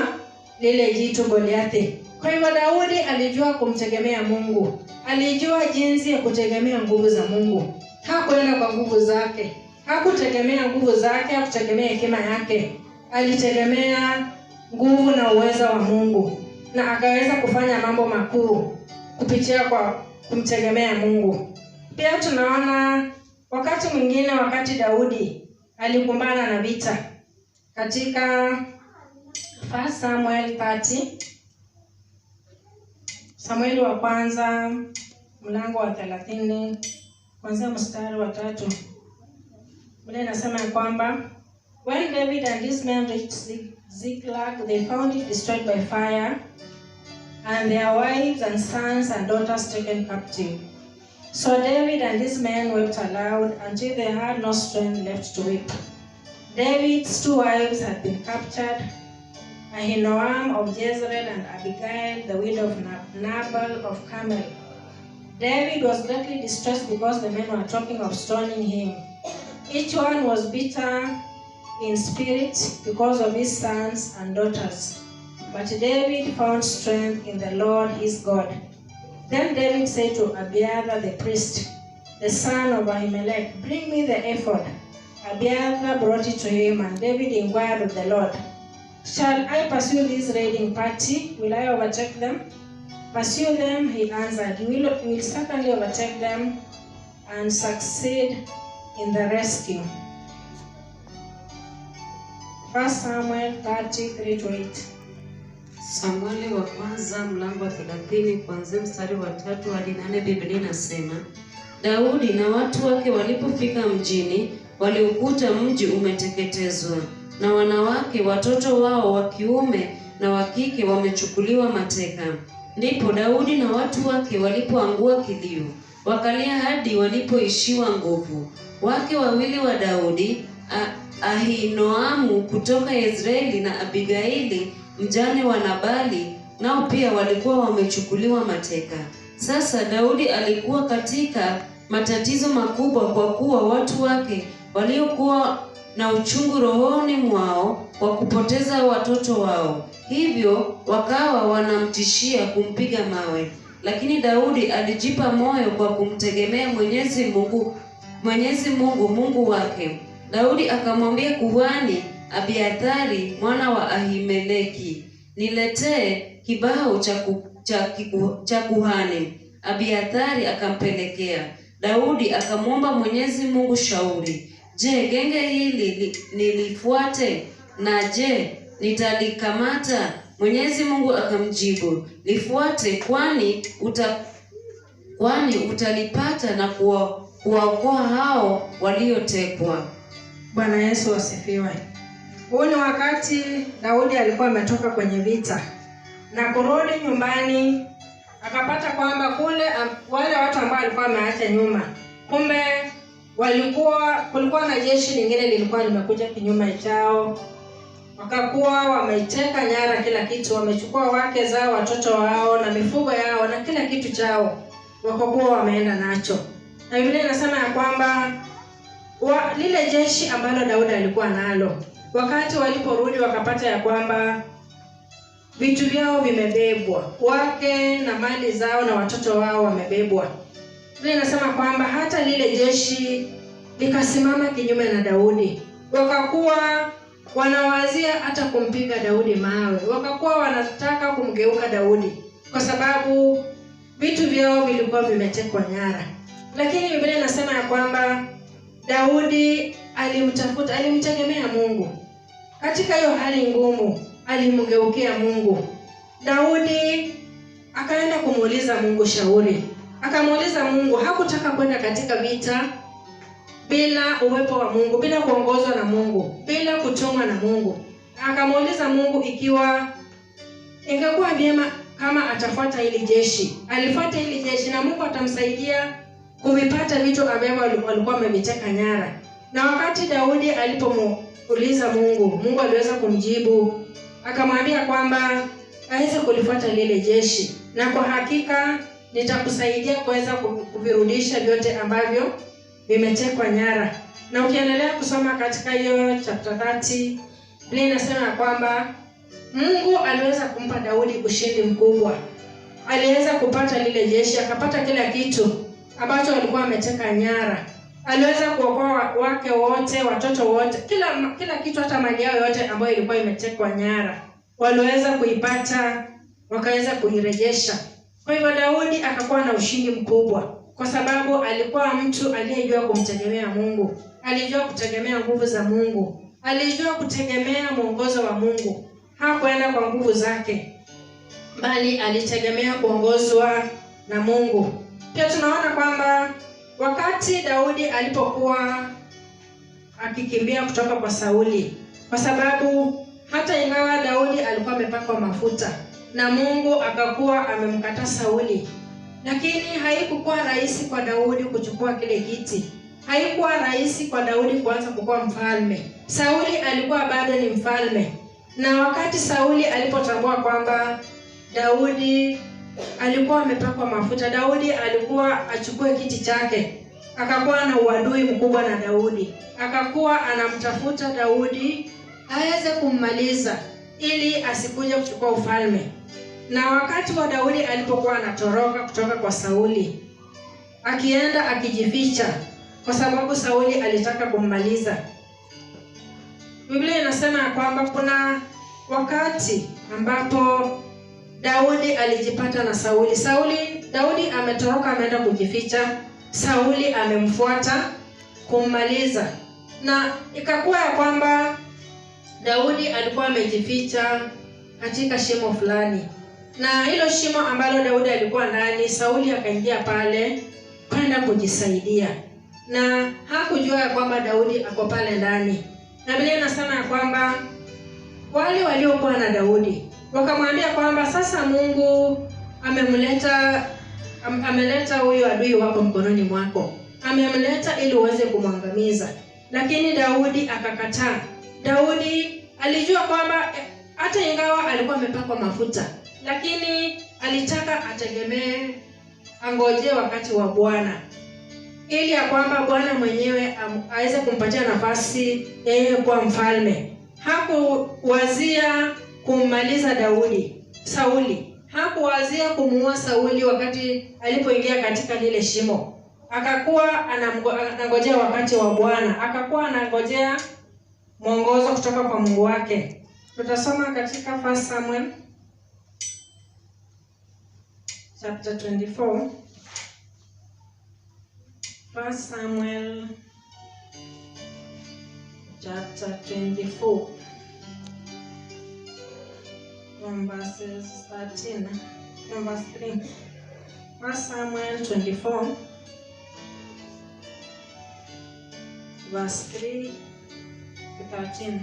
lile jitu Goliathi. Kwa hivyo Daudi alijua kumtegemea Mungu. Alijua jinsi ya kutegemea nguvu za Mungu. Hakuenda kwa nguvu zake. Hakutegemea nguvu zake, hakutegemea hekima yake. Alitegemea nguvu na uwezo wa Mungu. Na akaweza kufanya mambo makuu kupitia kwa kumtegemea Mungu. Pia tunaona wakati mwingine, wakati Daudi alikumbana na vita katika 1 Samuel 30, Samueli wa kwanza mlango wa 30 kuanzia mstari wa 3. Biblia inasema kwamba when David and his men reached Ziklag, they found it destroyed by fire, and their wives and sons and daughters taken captive. So David and his men wept aloud until they had no strength left to weep. David's 2 wives had been captured, Ahinoam of Jezreel and Abigail, the widow of Nabal of Carmel. David was greatly distressed because the men were talking of stoning him. Each one was bitter in spirit because of his sons and daughters. But David found strength in the Lord his God. Then David said to Abiathar the priest, the son of Ahimelech, "Bring me the ephod." Abiathar brought it to him, and David inquired of the Lord, "Shall I pursue this raiding party? Will I overtake them?" "Pursue them," he answered. "You will certainly overtake them and succeed in the rescue." 1 Samuel 30:3-8. Samueli wa kwanza mlango wa 30 kuanzia mstari wa 3 hadi 8. Biblia inasema, Daudi na watu wake walipofika mjini, waliukuta mji umeteketezwa, na wanawake, watoto wao wa kiume na wa kike wamechukuliwa mateka. Ndipo Daudi na watu wake walipoangua kilio, wakalia hadi walipoishiwa nguvu. Wake wawili wa Daudi, Ahinoamu kutoka Yezreeli na Abigaili mjane wa Nabali, nao pia walikuwa wamechukuliwa mateka. Sasa Daudi alikuwa katika matatizo makubwa, kwa kuwa watu wake waliokuwa na uchungu rohoni mwao kwa kupoteza watoto wao, hivyo wakawa wanamtishia kumpiga mawe. Lakini Daudi alijipa moyo kwa kumtegemea Mwenyezi Mungu Mungu wake. Daudi akamwambia kuhani Abiathari mwana wa Ahimeleki, niletee kibao cha kuhani. Abiathari akampelekea. Daudi akamwomba Mwenyezi Mungu shauri, je, genge hili nilifuate? Na je, nitalikamata? Mwenyezi Mungu akamjibu, lifuate, kwani utalipata na kuwaokoa hao waliotekwa. Bwana Yesu asifiwe. Huu ni wakati Daudi alikuwa ametoka kwenye vita na kurudi nyumbani, akapata kwamba kule wale watu ambao alikuwa ameacha nyuma, kumbe kulikuwa na jeshi lingine lilikuwa limekuja kinyume chao. Wakakuwa wameteka nyara kila kitu, wamechukua wake zao, watoto wao na mifugo yao na kila kitu chao, wakakuwa wameenda nacho. Na Biblia inasema ya kwamba lile jeshi ambalo Daudi alikuwa nalo, wakati waliporudi wakapata ya kwamba vitu vyao vimebebwa, wake na mali zao na watoto wao wamebebwa. Biblia inasema kwamba hata lile jeshi likasimama kinyume na Daudi. Wakakuwa wanawazia hata kumpiga Daudi mawe. Wakakuwa wanataka kumgeuka Daudi kwa sababu vitu vyao vilikuwa vimetekwa nyara. Lakini Biblia inasema ya kwamba Daudi alimtegemea Mungu. Katika hiyo hali ngumu, alimgeukia Mungu. Daudi akaenda kumuuliza Mungu shauri. Akamuuliza Mungu, hakutaka kwenda katika vita bila uwepo wa Mungu, bila kuongozwa na Mungu, bila kutumwa na Mungu. Akamuuliza Mungu ikiwa ingekuwa vyema kama atafuata hili jeshi. Alifuata hili jeshi na Mungu atamsaidia kuvipata vitu ambavyo walikuwa wameviteka nyara. Na wakati Daudi alipomuuliza Mungu, Mungu aliweza kumjibu, akamwambia kwamba aweze kulifuata lile jeshi, na kwa hakika nitakusaidia kuweza kuvirudisha vyote ambavyo vimetekwa nyara. Na ukiendelea kusoma katika hiyo chapter 30, Biblia inasema kwamba Mungu aliweza kumpa Daudi ushindi mkubwa. Aliweza kupata lile jeshi, akapata kila kitu ambacho walikuwa wameteka nyara. Aliweza kuokoa wake wote, watoto wote, kila kitu, hata mali yao yote ambayo ilikuwa imetekwa nyara. Waliweza kuipata, wakaweza kuirejesha. Kwa hivyo Daudi akakuwa na ushindi mkubwa kwa sababu alikuwa mtu aliyejua kumtegemea Mungu. Alijua kutegemea nguvu za Mungu. Alijua kutegemea mwongozo wa Mungu. Hakuenda kwa nguvu zake, bali alitegemea kuongozwa na Mungu. Pia tunaona kwamba wakati Daudi alipokuwa akikimbia kutoka kwa Sauli, kwa sababu hata ingawa Daudi alikuwa amepakwa mafuta na Mungu akakuwa amemkata Sauli, lakini haikuwa rahisi kwa Daudi kuchukua kile kiti. Haikuwa rahisi kwa Daudi kuanza kuwa mfalme. Sauli alikuwa bado ni mfalme. Na wakati Sauli alipotambua kwamba Daudi alikuwa amepakwa mafuta, Daudi alikuwa achukue kiti chake, akakuwa na uadui mkubwa na Daudi. Akakuwa anamtafuta Daudi aweze kummaliza ili asikuje kuchukua ufalme. Na wakati wa Daudi alipokuwa anatoroka kutoka kwa Sauli, akienda akijificha kwa sababu Sauli alitaka kummaliza, Biblia inasema kwamba kuna wakati ambapo Daudi alijipata na Sauli. Daudi ametoroka, ameenda kujificha. Sauli amemfuata kummaliza. Na ikakuwa ya kwamba Daudi alikuwa amejificha katika shimo fulani. Na hilo shimo ambalo Daudi alikuwa ndani, Sauli akaingia pale. Kwa kwenda kujisaidia, na hakujua ya kwamba Daudi ako pale ndani. Na Biblia inasema ya kwamba wale waliokuwa na Daudi wakamwambia kwamba sasa Mungu ameleta huyo adui wako mkononi mwako, amemleta ili uweze kumwangamiza. Lakini Daudi akakataa. Daudi alijua kwamba hata ingawa alikuwa amepakwa mafuta, lakini alitaka ategemee, angojee wakati wa Bwana, ili ya kwamba Bwana mwenyewe aweze kumpatia nafasi yeye kuwa mfalme. Hakuwazia kummaliza Sauli. Hakuwazia kumuua Sauli wakati alipoingia katika lile shimo. Akakuwa anangojea wakati wa Bwana. Akakuwa anangojea mwongozo kutoka kwa Mungu wake. Tutasoma katika 1 Samuel chapter 24. 1 Samuel chapter 24 from verses 13 from verse 3. 1 Samuel 24 verse 3 to 13.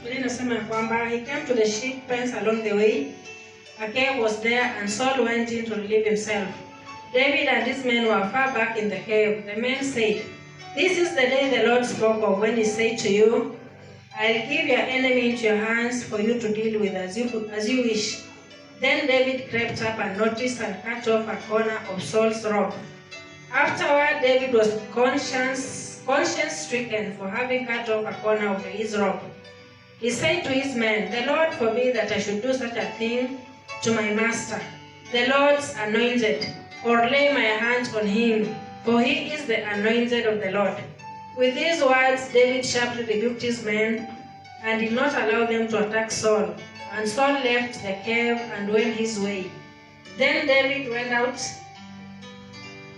Biblia inasema kwamba he came to the sheep pens along the way. A cave was there, and Saul went in to relieve himself. David and his men were far back in the cave. The men said, "This is the day the Lord spoke of when he said to you, I'll give your enemy into your hands for you to deal with as you wish." Then David crept up and noticed and cut off a corner of Saul's robe. Afterward, David was conscience-stricken for having cut off a corner of his robe. He said to his men, "The Lord forbid that I should do such a thing to my master, the Lord's anointed, or lay my hands on him, for he is the anointed of the Lord." With these words, David sharply rebuked his men and did not allow them to attack Saul. And Saul left the cave and went his way. Then David went out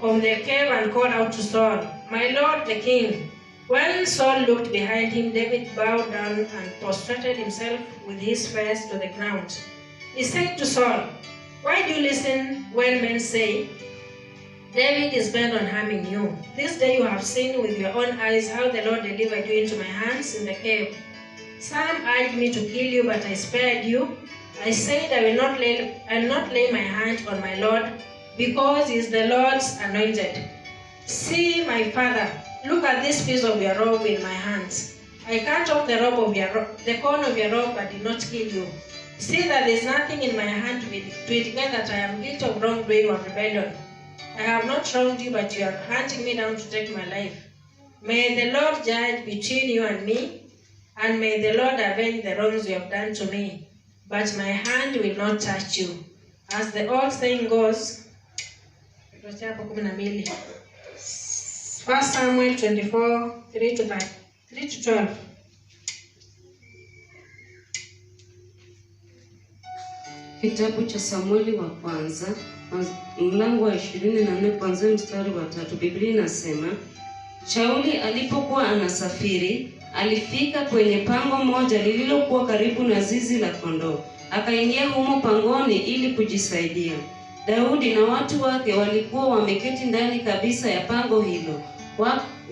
of the cave and called out to Saul, "My lord the king." When Saul looked behind him, David bowed down and prostrated himself with his face to the ground. He said to Saul, "Why do you listen when men say, 'David is bent on harming you'? This day you have seen with your own eyes how the Lord delivered you into my hands in the cave. Some urged me to kill you, but I spared you. I said, I will not lay my hand on my Lord, because he is the Lord's anointed. See, my father, look at this piece of your robe in my hands. I cut off the corner of your robe, but did not kill you. See that there is nothing in my hand to indicate that I am guilty of wrongdoing or rebellion. I have not wronged you, but you are hunting me down to take my life. May the Lord judge between you and me, and may the Lord avenge the wrongs you have done to me. But my hand will not touch you." As the old saying goes, 1 Samuel 24, 3 to 12. Kitabu cha Samueli wa kwanza, mlango wa 24 kuanzia mstari wa 3. Biblia inasema, Shauli alipokuwa anasafiri, alifika kwenye pango moja lililokuwa karibu na zizi la kondoo. Akaingia humo pangoni ili kujisaidia. Daudi na watu wake walikuwa wameketi ndani kabisa ya pango hilo.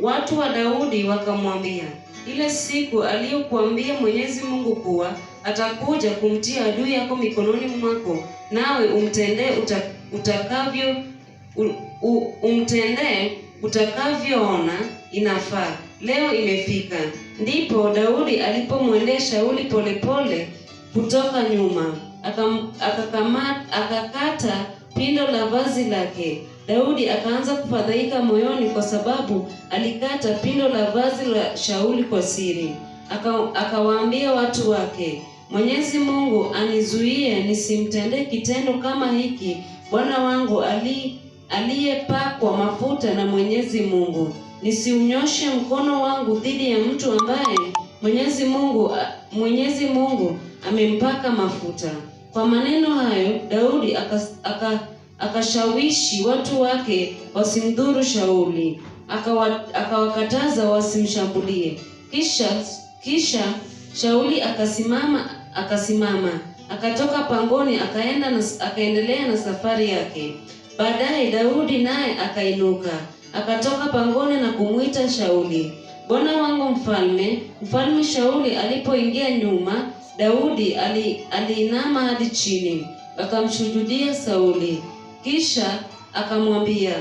Watu wa Daudi wakamwambia, "Ile siku aliyokuambia Mwenyezi Mungu kuwa atakuja kumtia adui yako mikononi mwako, nawe umtendee utakavyoona inafaa, leo imefika." Ndipo Daudi alipomwendea Shauli polepole kutoka nyuma, akakata pindo la vazi lake. Daudi akaanza kufadhaika moyoni kwa sababu alikata pindo la vazi la Shauli kwa siri. Akawaambia watu wake, "Mwenyezi Mungu anizuie nisimtendee kitendo kama hiki bwana wangu aliyepakwa mafuta na Mwenyezi Mungu. Nisiunyoshe mkono wangu dhidi ya mtu ambaye Mwenyezi Mungu amempaka mafuta." Kwa maneno hayo, Daudi akashawishi watu wake wasimdhuru Shauli. Akawakataza wasimshambulie. Kisha Shauli akasimama, akatoka pangoni akaendelea na safari yake. Baadaye Daudi naye akainuka, akatoka pangoni na kumwita Shauli. Bwana wangu mfalme. Mfalme Shauli alipoingia nyuma, Daudi aliinama hadi chini, akamshujudia Sauli. Kisha akamwambia,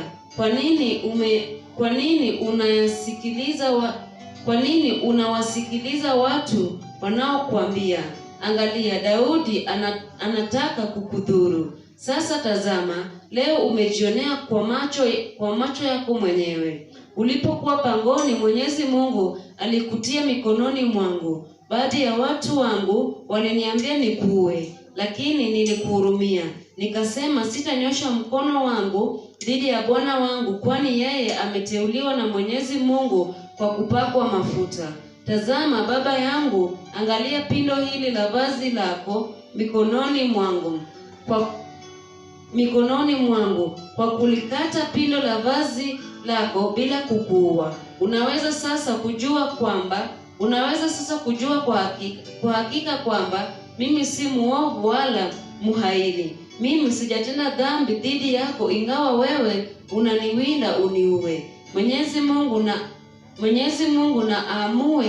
kwa nini unawasikiliza watu wanaokuambia, angalia, Daudi anataka kukudhuru? Sasa tazama, leo umejionea kwa macho yako mwenyewe. Ulipokuwa pangoni, Mwenyezi Mungu alikutia mikononi mwangu. Baadhi ya watu wangu waliniambia nikuue, lakini nilikuhurumia. Nikasema, sitanyosha mkono wangu dhidi ya bwana wangu, kwani yeye ameteuliwa na Mwenyezi Mungu kwa kupakwa mafuta. Tazama baba yangu, angalia pindo hili la vazi lako mikononi mwangu, kwa kulikata pindo la vazi lako bila kukuua. Unaweza sasa kujua kwa hakika kwamba mimi si muovu wala muhaini. Mimi sijatenda dhambi dhidi yako, ingawa wewe unaniwinda uniue. Mwenyezi Mungu na aamue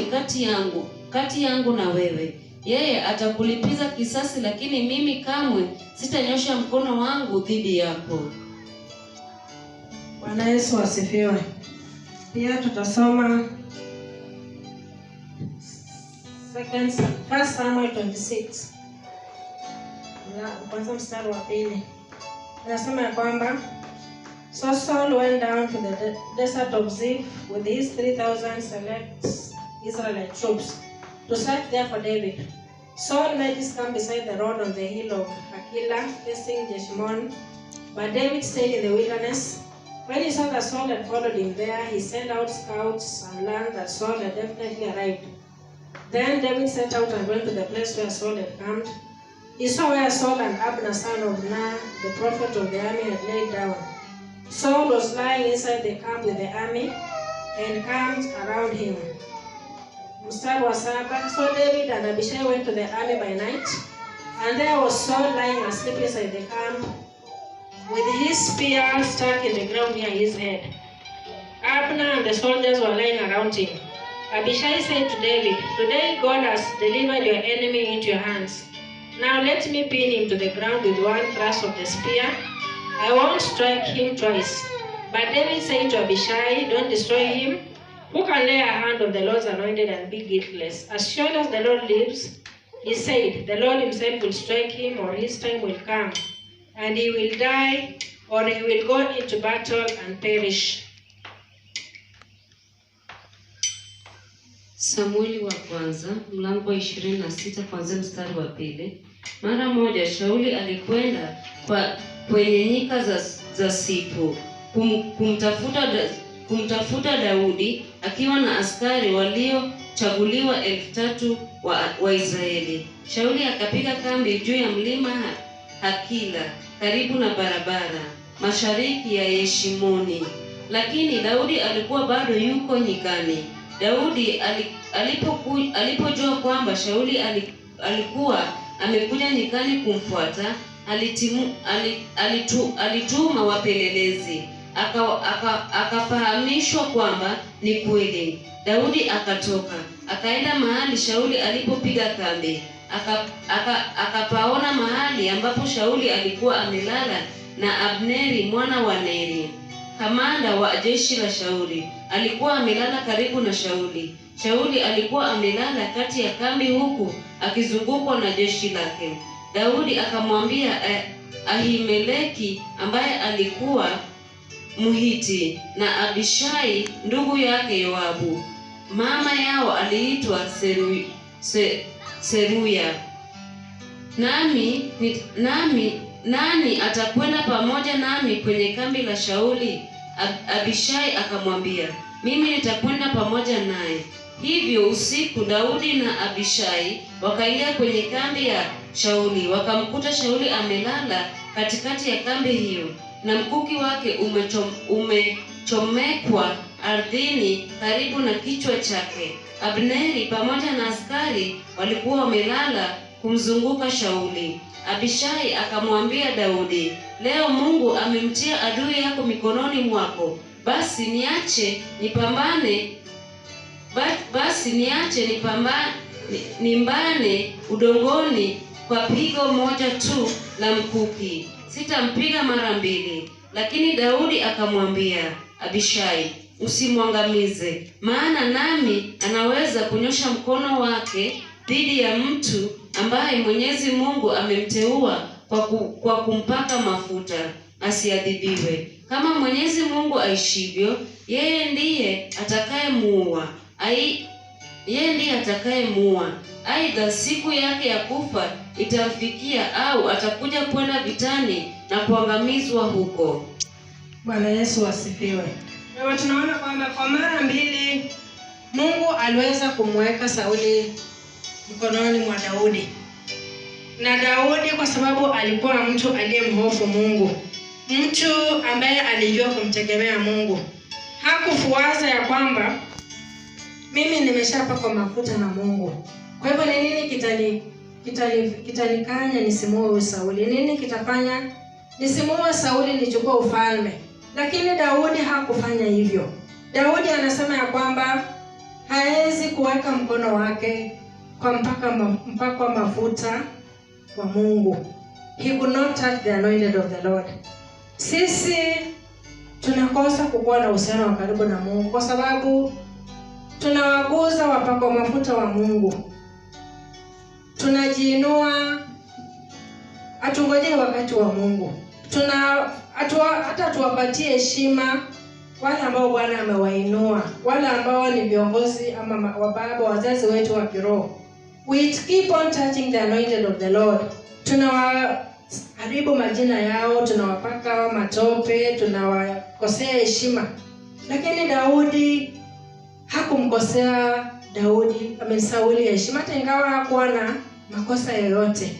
kati yangu na wewe. Yeye atakulipiza kisasi, lakini mimi kamwe sitanyosha mkono wangu dhidi yako. Bwana Yesu asifiwe. Pia tutasoma 1 Samuel 26. Kwanza mstari wa 2. Nasema kwamba so Saul went down to the desert of Ziph with his 3,000 select Israelite troops to search there for David. Saul made his camp beside the road on the hill of Hakila, facing Jeshimon, but David stayed in the wilderness. When he saw that Saul had followed him there, he sent out scouts and learned that Saul had definitely arrived. Then David set out and went to the place where Saul had camped. He saw where Saul and Abner, son of Ner, the prophet of the army, had laid down. Saul was lying inside the camp with the army and camped around him. Mstari wa 7. So David and Abishai went to the army by night, and there was Saul lying asleep inside the camp, with his spear stuck in the ground near his head. Abner and the soldiers were lying around him. Abishai said to David, "Today God has delivered your enemy into your hands. Now let me pin him to the ground with one thrust of the spear. I won't strike him twice." But David said to Abishai, "Don't destroy him. Who can lay a hand on the Lord's anointed and be guiltless? As surely as the Lord lives," he said, "the Lord himself will strike him, or his time will come, and he will die, or he will go into battle and perish." Samueli wa kwanza, mlango 26 kuanzia mstari wa 2. Mara moja Shauli alikwenda kwenye nyika za Sifu kumtafuta Daudi akiwa na askari waliochaguliwa 3,000 wa Israeli. Shauli akapiga kambi juu ya mlima Hakila karibu na barabara mashariki ya Yeshimoni. Lakini Daudi alikuwa bado yuko nyikani. Daudi alipojua kwamba Shauli alikuwa amekuja nyikani kumfuata, alituma wapelelezi. Akafahamishwa kwamba ni kweli. Daudi akatoka, akaenda mahali Shauli alipopiga kambi. Akapaona mahali ambapo Shauli alikuwa amelala na Abneri mwana wa Neri, kamanda wa jeshi la Shauli, alikuwa amelala karibu na Shauli. Shauli alikuwa amelala kati ya kambi huku akizungukwa na jeshi lake. Daudi akamwambia Ahimeleki ambaye alikuwa Mhiti na Abishai ndugu yake Yoabu, mama yao aliitwa Seruya, nani atakwenda pamoja nami kwenye kambi la Shauli? Abishai akamwambia, "Mimi nitakwenda pamoja naye." Hivyo usiku Daudi na Abishai wakaingia kwenye kambi ya Shauli, wakamkuta Shauli amelala katikati ya kambi hiyo, na mkuki wake umechomekwa ardhini karibu na kichwa chake. Abneri pamoja na askari walikuwa wamelala kumzunguka Shauli. Abishai akamwambia Daudi, leo Mungu amemtia adui yako mikononi mwako. Basi niache nimbane udongoni kwa pigo moja tu la mkuki. Sitampiga mara mbili. Lakini Daudi akamwambia Abishai, usimwangamize, maana nami anaweza kunyosha mkono wake dhidi ya mtu ambaye Mwenyezi Mungu amemteua kwa kumpaka mafuta, asiadhibiwe. Kama Mwenyezi Mungu aishivyo, yeye ndiye atakayemuua. Aidha siku yake ya kufa itamfikia, au atakuja kwenda vitani na kuangamizwa huko. Bwana Yesu asifiwe. Kwa tunaona kwamba kwa mara mbili Mungu aliweza kumweka Sauli mkononi mwa Daudi. Na Daudi kwa sababu alikuwa mtu aliyemhofu Mungu, mtu ambaye alijua kumtegemea Mungu, hakufuaza ya kwamba mimi nimeshapakwa mafuta na Mungu, kwa hivyo ni nini kitanikanya nisimuue Sauli? Nini kitafanya nisimuue Sauli nichukue ufalme? Lakini Daudi hakufanya hivyo. Daudi anasema ya kwamba haezi kuweka mkono wake kwa mpaka mafuta wa Mungu. He could not touch the anointed of the Lord. Sisi tunakosa kukuwa na uhusiano wa karibu na Mungu kwa sababu tunawaguza wapako mafuta wa Mungu. Tunajiinua, atungojee wakati wa Mungu. Hata tuwapatie heshima wale ambao Bwana amewainua, wale ambao ni viongozi ama wababa, wazazi wetu wa kiroho. We keep on touching the anointed of the Lord. Tunawaharibu majina yao, tunawapaka matope, tunawakosea heshima. Lakini Daudi hakumkosea Sauli heshima, hata ingawa hakuwa na makosa yoyote.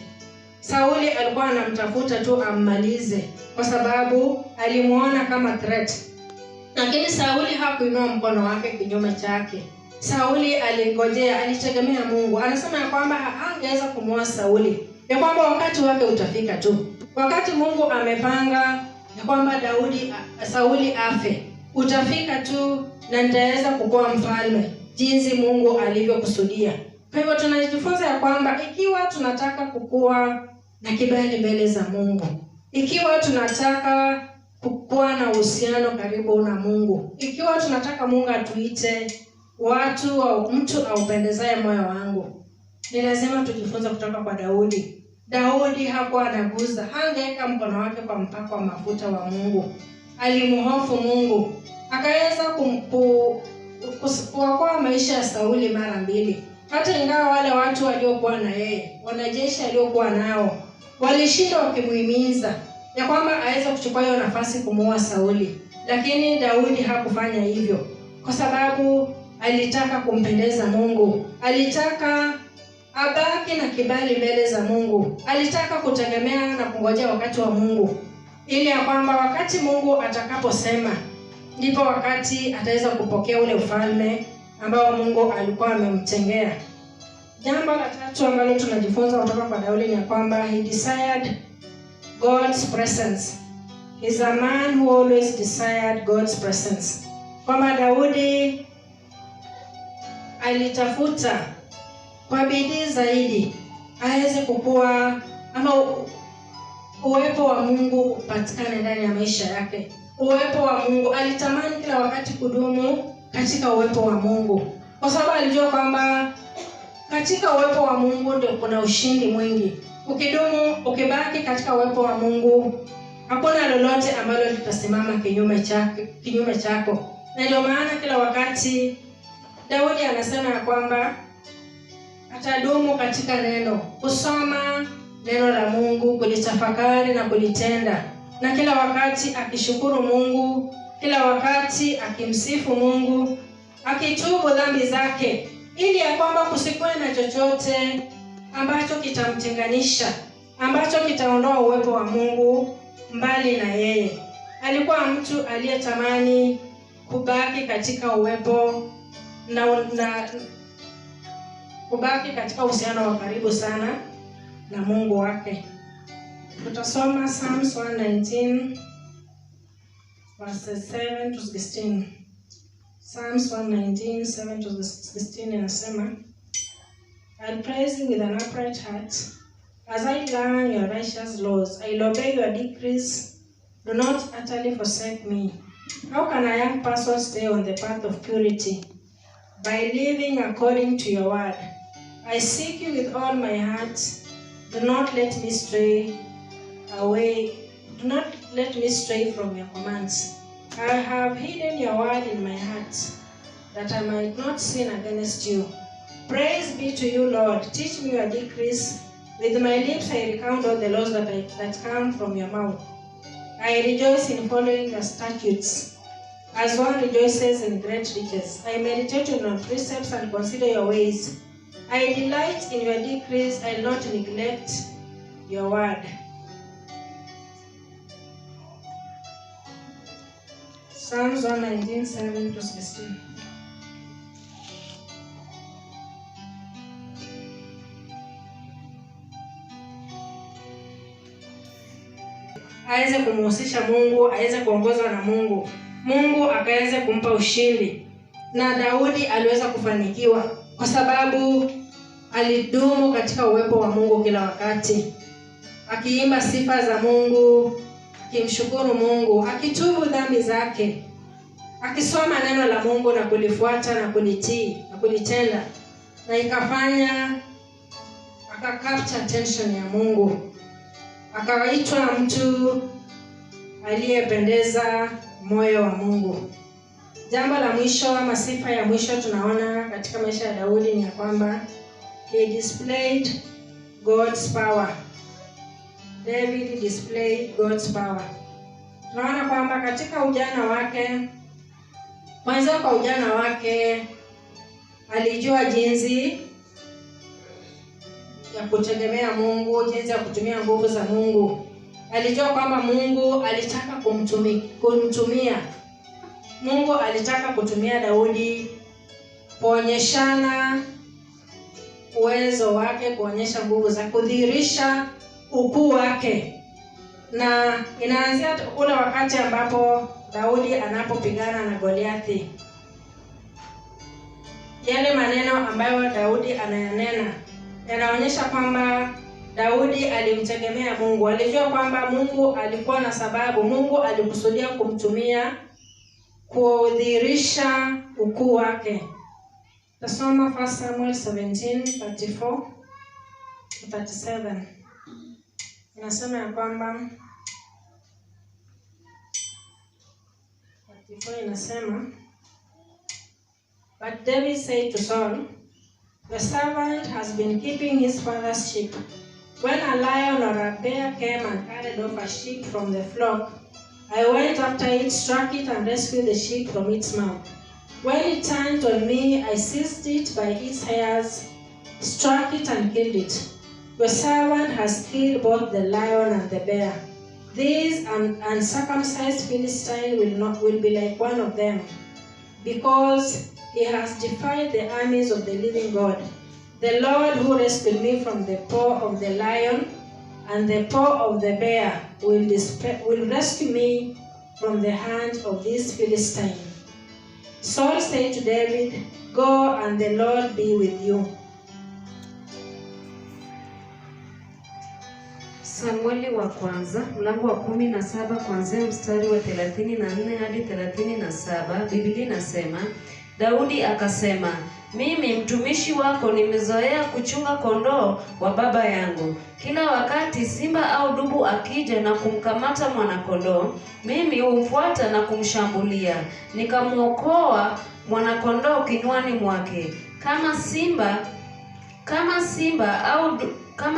Sauli alikuwa anamtafuta tu ammalize kwa sababu alimuona kama threat. Lakini Sauli hakuinua mkono wake kinyume chake. Sauli alingojea, alitegemea Mungu. Anasema ya kwamba hangeweza kumuua Sauli, ya kwamba wakati wake utafika tu. Wakati Mungu amepanga ya kwamba Sauli afe, utafika tu na nitaweza kukuwa mfalme jinsi Mungu alivyokusudia. Kwa hivyo tunajifunza ya kwamba ikiwa tunataka kukua na kibali mbele za Mungu, ikiwa tunataka kukuwa na uhusiano karibu na Mungu, ikiwa tunataka Mungu atuite watu au mtu aupendezaye moyo wangu, ni lazima tujifunze kutoka kwa Daudi. Daudi hakuwa anaguza, hangeweka mkono wake kwa mpako wa mafuta wa Mungu. Alimhofu Mungu, akaweza kuokoa maisha ya Sauli mara mbili. Hata ingawa wale watu waliokuwa na yeye, wanajeshi aliokuwa nao, walishinda wakimuhimiza ya kwamba aweze kuchukua hiyo nafasi kumuua Sauli, lakini Daudi hakufanya hivyo kwa sababu alitaka kumpendeza Mungu. Alitaka abaki na kibali mbele za Mungu. Alitaka kutegemea na kungojea wakati wa Mungu, ili ya kwamba wakati Mungu atakaposema ndipo wakati ataweza kupokea ule ufalme ambao Mungu alikuwa amemtengea. Jambo la tatu ambalo tunajifunza kutoka kwa Daudi ni kwamba he desired God's presence. He's a man who always desired God's presence. Kwamba Daudi alitafuta kwa bidii zaidi aweze kukua ama uwepo wa Mungu upatikane ndani ya maisha yake. Uwepo wa Mungu, alitamani kila wakati kudumu katika uwepo wa Mungu, kwa sababu alijua kwamba katika uwepo wa Mungu ndio kuna ushindi mwingi. Ukibaki katika uwepo wa Mungu, hakuna lolote ambalo litasimama kinyume chako. Na ndio maana kila wakati Daudi anasema ya kwamba atadumu katika neno, kusoma neno la Mungu, kulitafakari na kulitenda, na kila wakati akishukuru Mungu, kila wakati akimsifu Mungu, akitubu dhambi zake, ili ya kwamba kusikuwe na chochote ambacho kitamtenganisha, ambacho kitaondoa uwepo wa Mungu mbali na yeye. Alikuwa mtu aliyetamani kubaki katika uwepo na kubaki katika uhusiano wa karibu sana na Mungu wake. Tutasoma Psalms 119 verses 7 to 16. Psalms 119, 7 to 16 inasema, I'll praise you with an upright heart. As I learn your righteous laws, I'll obey your decrees. Do not utterly forsake me. How can a young person stay on the path of purity? By living according to your word. I seek you with all my heart. Do not let me stray away. Do not let me stray from your commands. I have hidden your word in my heart, that I might not sin against you. Praise be to you, Lord. Teach me your decrees. With my lips I recount all the laws that come from your mouth. I rejoice in following your statutes, as one rejoices in great riches. I meditate on your precepts and consider your ways. I delight in your decrees. I will not neglect your word. Psalms 119, 7 to 16. Aweze kumhusisha Mungu, aweze kuongozwa na Mungu. Mungu akaweze kumpa ushindi. Na Daudi aliweza kufanikiwa kwa sababu alidumu katika uwepo wa Mungu kila wakati. Akiimba sifa za Mungu, akimshukuru Mungu, akitubu dhambi zake, akisoma neno la Mungu na kulifuata na kulitii na kulitenda, na ikafanya akacapture attention ya Mungu. Akaitwa mtu aliyependeza moyo wa Mungu. Jambo la mwisho ama sifa ya mwisho tunaona katika maisha ya Daudi ni ya kwamba he displayed God's power. David displayed God's power. Tunaona kwamba katika ujana wake, mwanzo kwa ujana wake, alijua jinsi ya kutegemea Mungu, jinsi ya kutumia nguvu za Mungu. Alijua kwamba Mungu alitaka kumtumia. Mungu alitaka kutumia Daudi kuonyeshana uwezo wake, kuonyesha nguvu za kudhihirisha ukuu wake. Na inaanzia ule wakati ambapo Daudi anapopigana na Goliathi. Yale maneno ambayo Daudi anayanena yanaonyesha kwamba Daudi alimtegemea Mungu. Alijua kwamba Mungu alikuwa na sababu. Mungu alikusudia kumtumia kudhihirisha ukuu wake. Tasoma 1 Samuel 17:34 37. Inasema ya kwamba 34 inasema, But David said to Saul, The servant has been keeping his father's sheep. When a lion or a bear came and carried off a sheep from the flock, I went after it, struck it, and rescued the sheep from its mouth. When it turned on me, I seized it by its hairs, struck it, and killed it. Your servant has killed both the lion and the bear. This uncircumcised Philistine will be like one of them, because he has defied the armies of the living God. The Lord who rescued me from the paw of the lion and the paw of the bear will rescue me from the hand of this Philistine. Saul said to David, Go, and the Lord be with you. Samueli wa kwanza, mlango wa 17 kuanzia mstari wa 34 hadi 37. Biblia inasema, Daudi akasema, Mimi mtumishi wako nimezoea kuchunga kondoo wa baba yangu. Kila wakati simba au dubu akija na kumkamata mwanakondoo, mimi humfuata na kumshambulia, nikamuokoa mwanakondoo kinywani mwake. Kama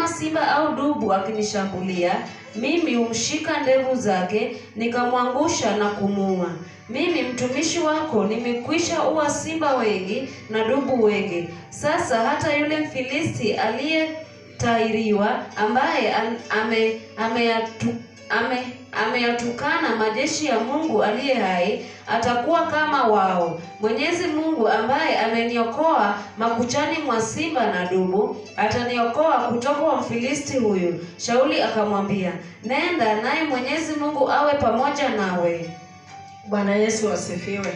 simba au dubu akinishambulia, mimi humshika ndevu zake, nikamwangusha na kumuua. Mimi mtumishi wako nimekwisha ua simba wengi na dubu wengi. Sasa hata yule Mfilisti aliyetahiriwa ambaye ameyatukana majeshi ya Mungu aliye hai, atakuwa kama wao. Mwenyezi Mungu ambaye ameniokoa makuchani mwa simba na dubu, ataniokoa kutoka kwa Mfilisti huyu. Shauli akamwambia, nenda, naye Mwenyezi Mungu awe pamoja nawe. Bwana Yesu asifiwe.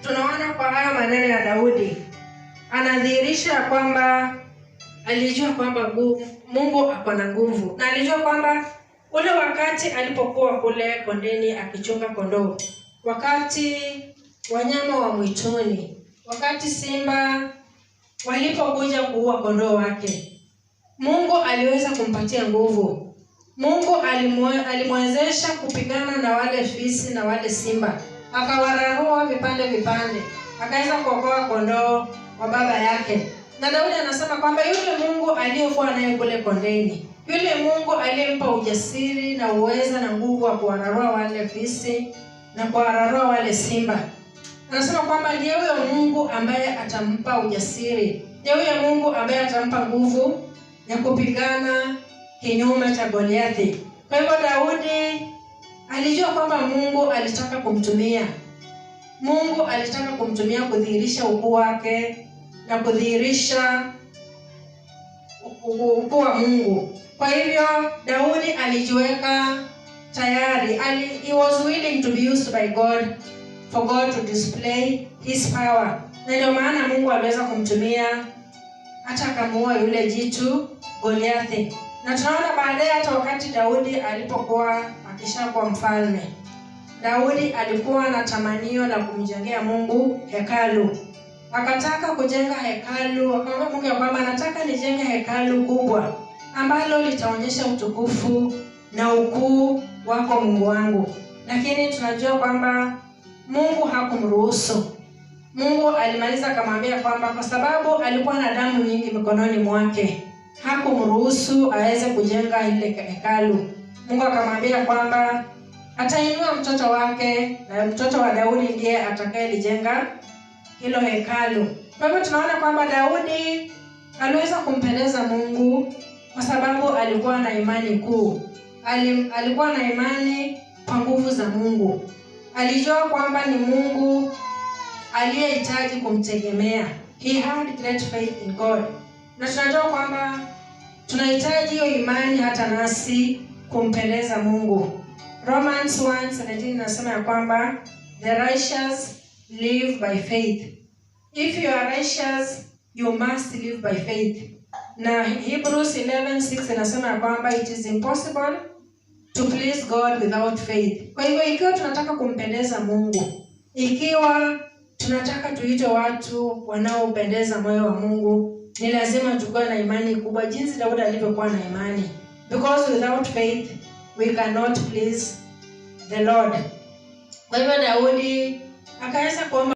Tunaona kwa haya maneno ya Daudi anadhihirisha kwamba alijua kwamba Mungu ako na nguvu, na alijua kwamba ule wakati alipokuwa kule kondeni akichunga kondoo, wakati wanyama wa mwituni, wakati simba walipokuja kuua kondoo wake, Mungu aliweza kumpatia nguvu. Mungu alimwezesha kupigana na wale fisi na wale simba, akawararua vipande vipande, akaweza kuokoa kondoo wa baba yake. Na Daudi anasema kwamba yule Mungu aliyekuwa naye kule kondeni, yule Mungu aliyempa ujasiri na uweza na nguvu wa kuwararua wale fisi na kuwararua wale simba, anasema kwamba ndiye huyo Mungu ambaye atampa ujasiri, ndiye huyo Mungu ambaye atampa nguvu ya kupigana kinyume cha Goliathi. Kwa hivyo Daudi alijua kwamba Mungu alitaka kumtumia. Mungu alitaka kumtumia kudhihirisha ukuu wake na kudhihirisha ukuu wa Mungu. Kwa hivyo Daudi alijiweka tayari. He was willing to be used by God, for God to display his power. Na ndio maana Mungu aliweza kumtumia hata akamuua yule jitu Goliathi. Na tunaona baadaye hata wakati Daudi alipokuwa akishakuwa mfalme, Daudi alikuwa na tamanio la kumjengea Mungu hekalu. Akataka kujenga hekalu, akamwambia Mungu kwamba nataka nijenge hekalu kubwa ambalo litaonyesha utukufu na ukuu wako Mungu wangu. Lakini tunajua kwamba Mungu hakumruhusu. Mungu alimaliza akamwambia kwamba kwa sababu alikuwa na damu nyingi mikononi mwake, hakumruhusu aweze kujenga ile hekalu. Mungu akamwambia kwamba atainua mtoto wake, na mtoto wa Daudi ndiye atakayelijenga hilo hekalu. Kwa hivyo tunaona kwamba Daudi aliweza kumpendeza Mungu kwa sababu alikuwa na imani kuu. Alikuwa na imani kwa nguvu za Mungu. Alijua kwamba ni Mungu aliyehitaji kumtegemea. He had great faith in God. Na tunajua kwamba tunahitaji hiyo imani hata nasi kumpendeza Mungu. Romans 1:17 inasema ya kwamba the righteous live by faith. If you are righteous, you must live by faith. Na Hebrews 11:6 inasema ya kwamba it is impossible to please God without faith. Kwa hivyo ikiwa tunataka kumpendeza Mungu, ikiwa tunataka tuitwe watu wanaopendeza moyo wa Mungu, ni lazima tukuwe na imani kubwa jinsi Daudi alivyokuwa na imani. Because without faith we cannot please the Lord. Kwa hivyo Daudi akaweza kuomba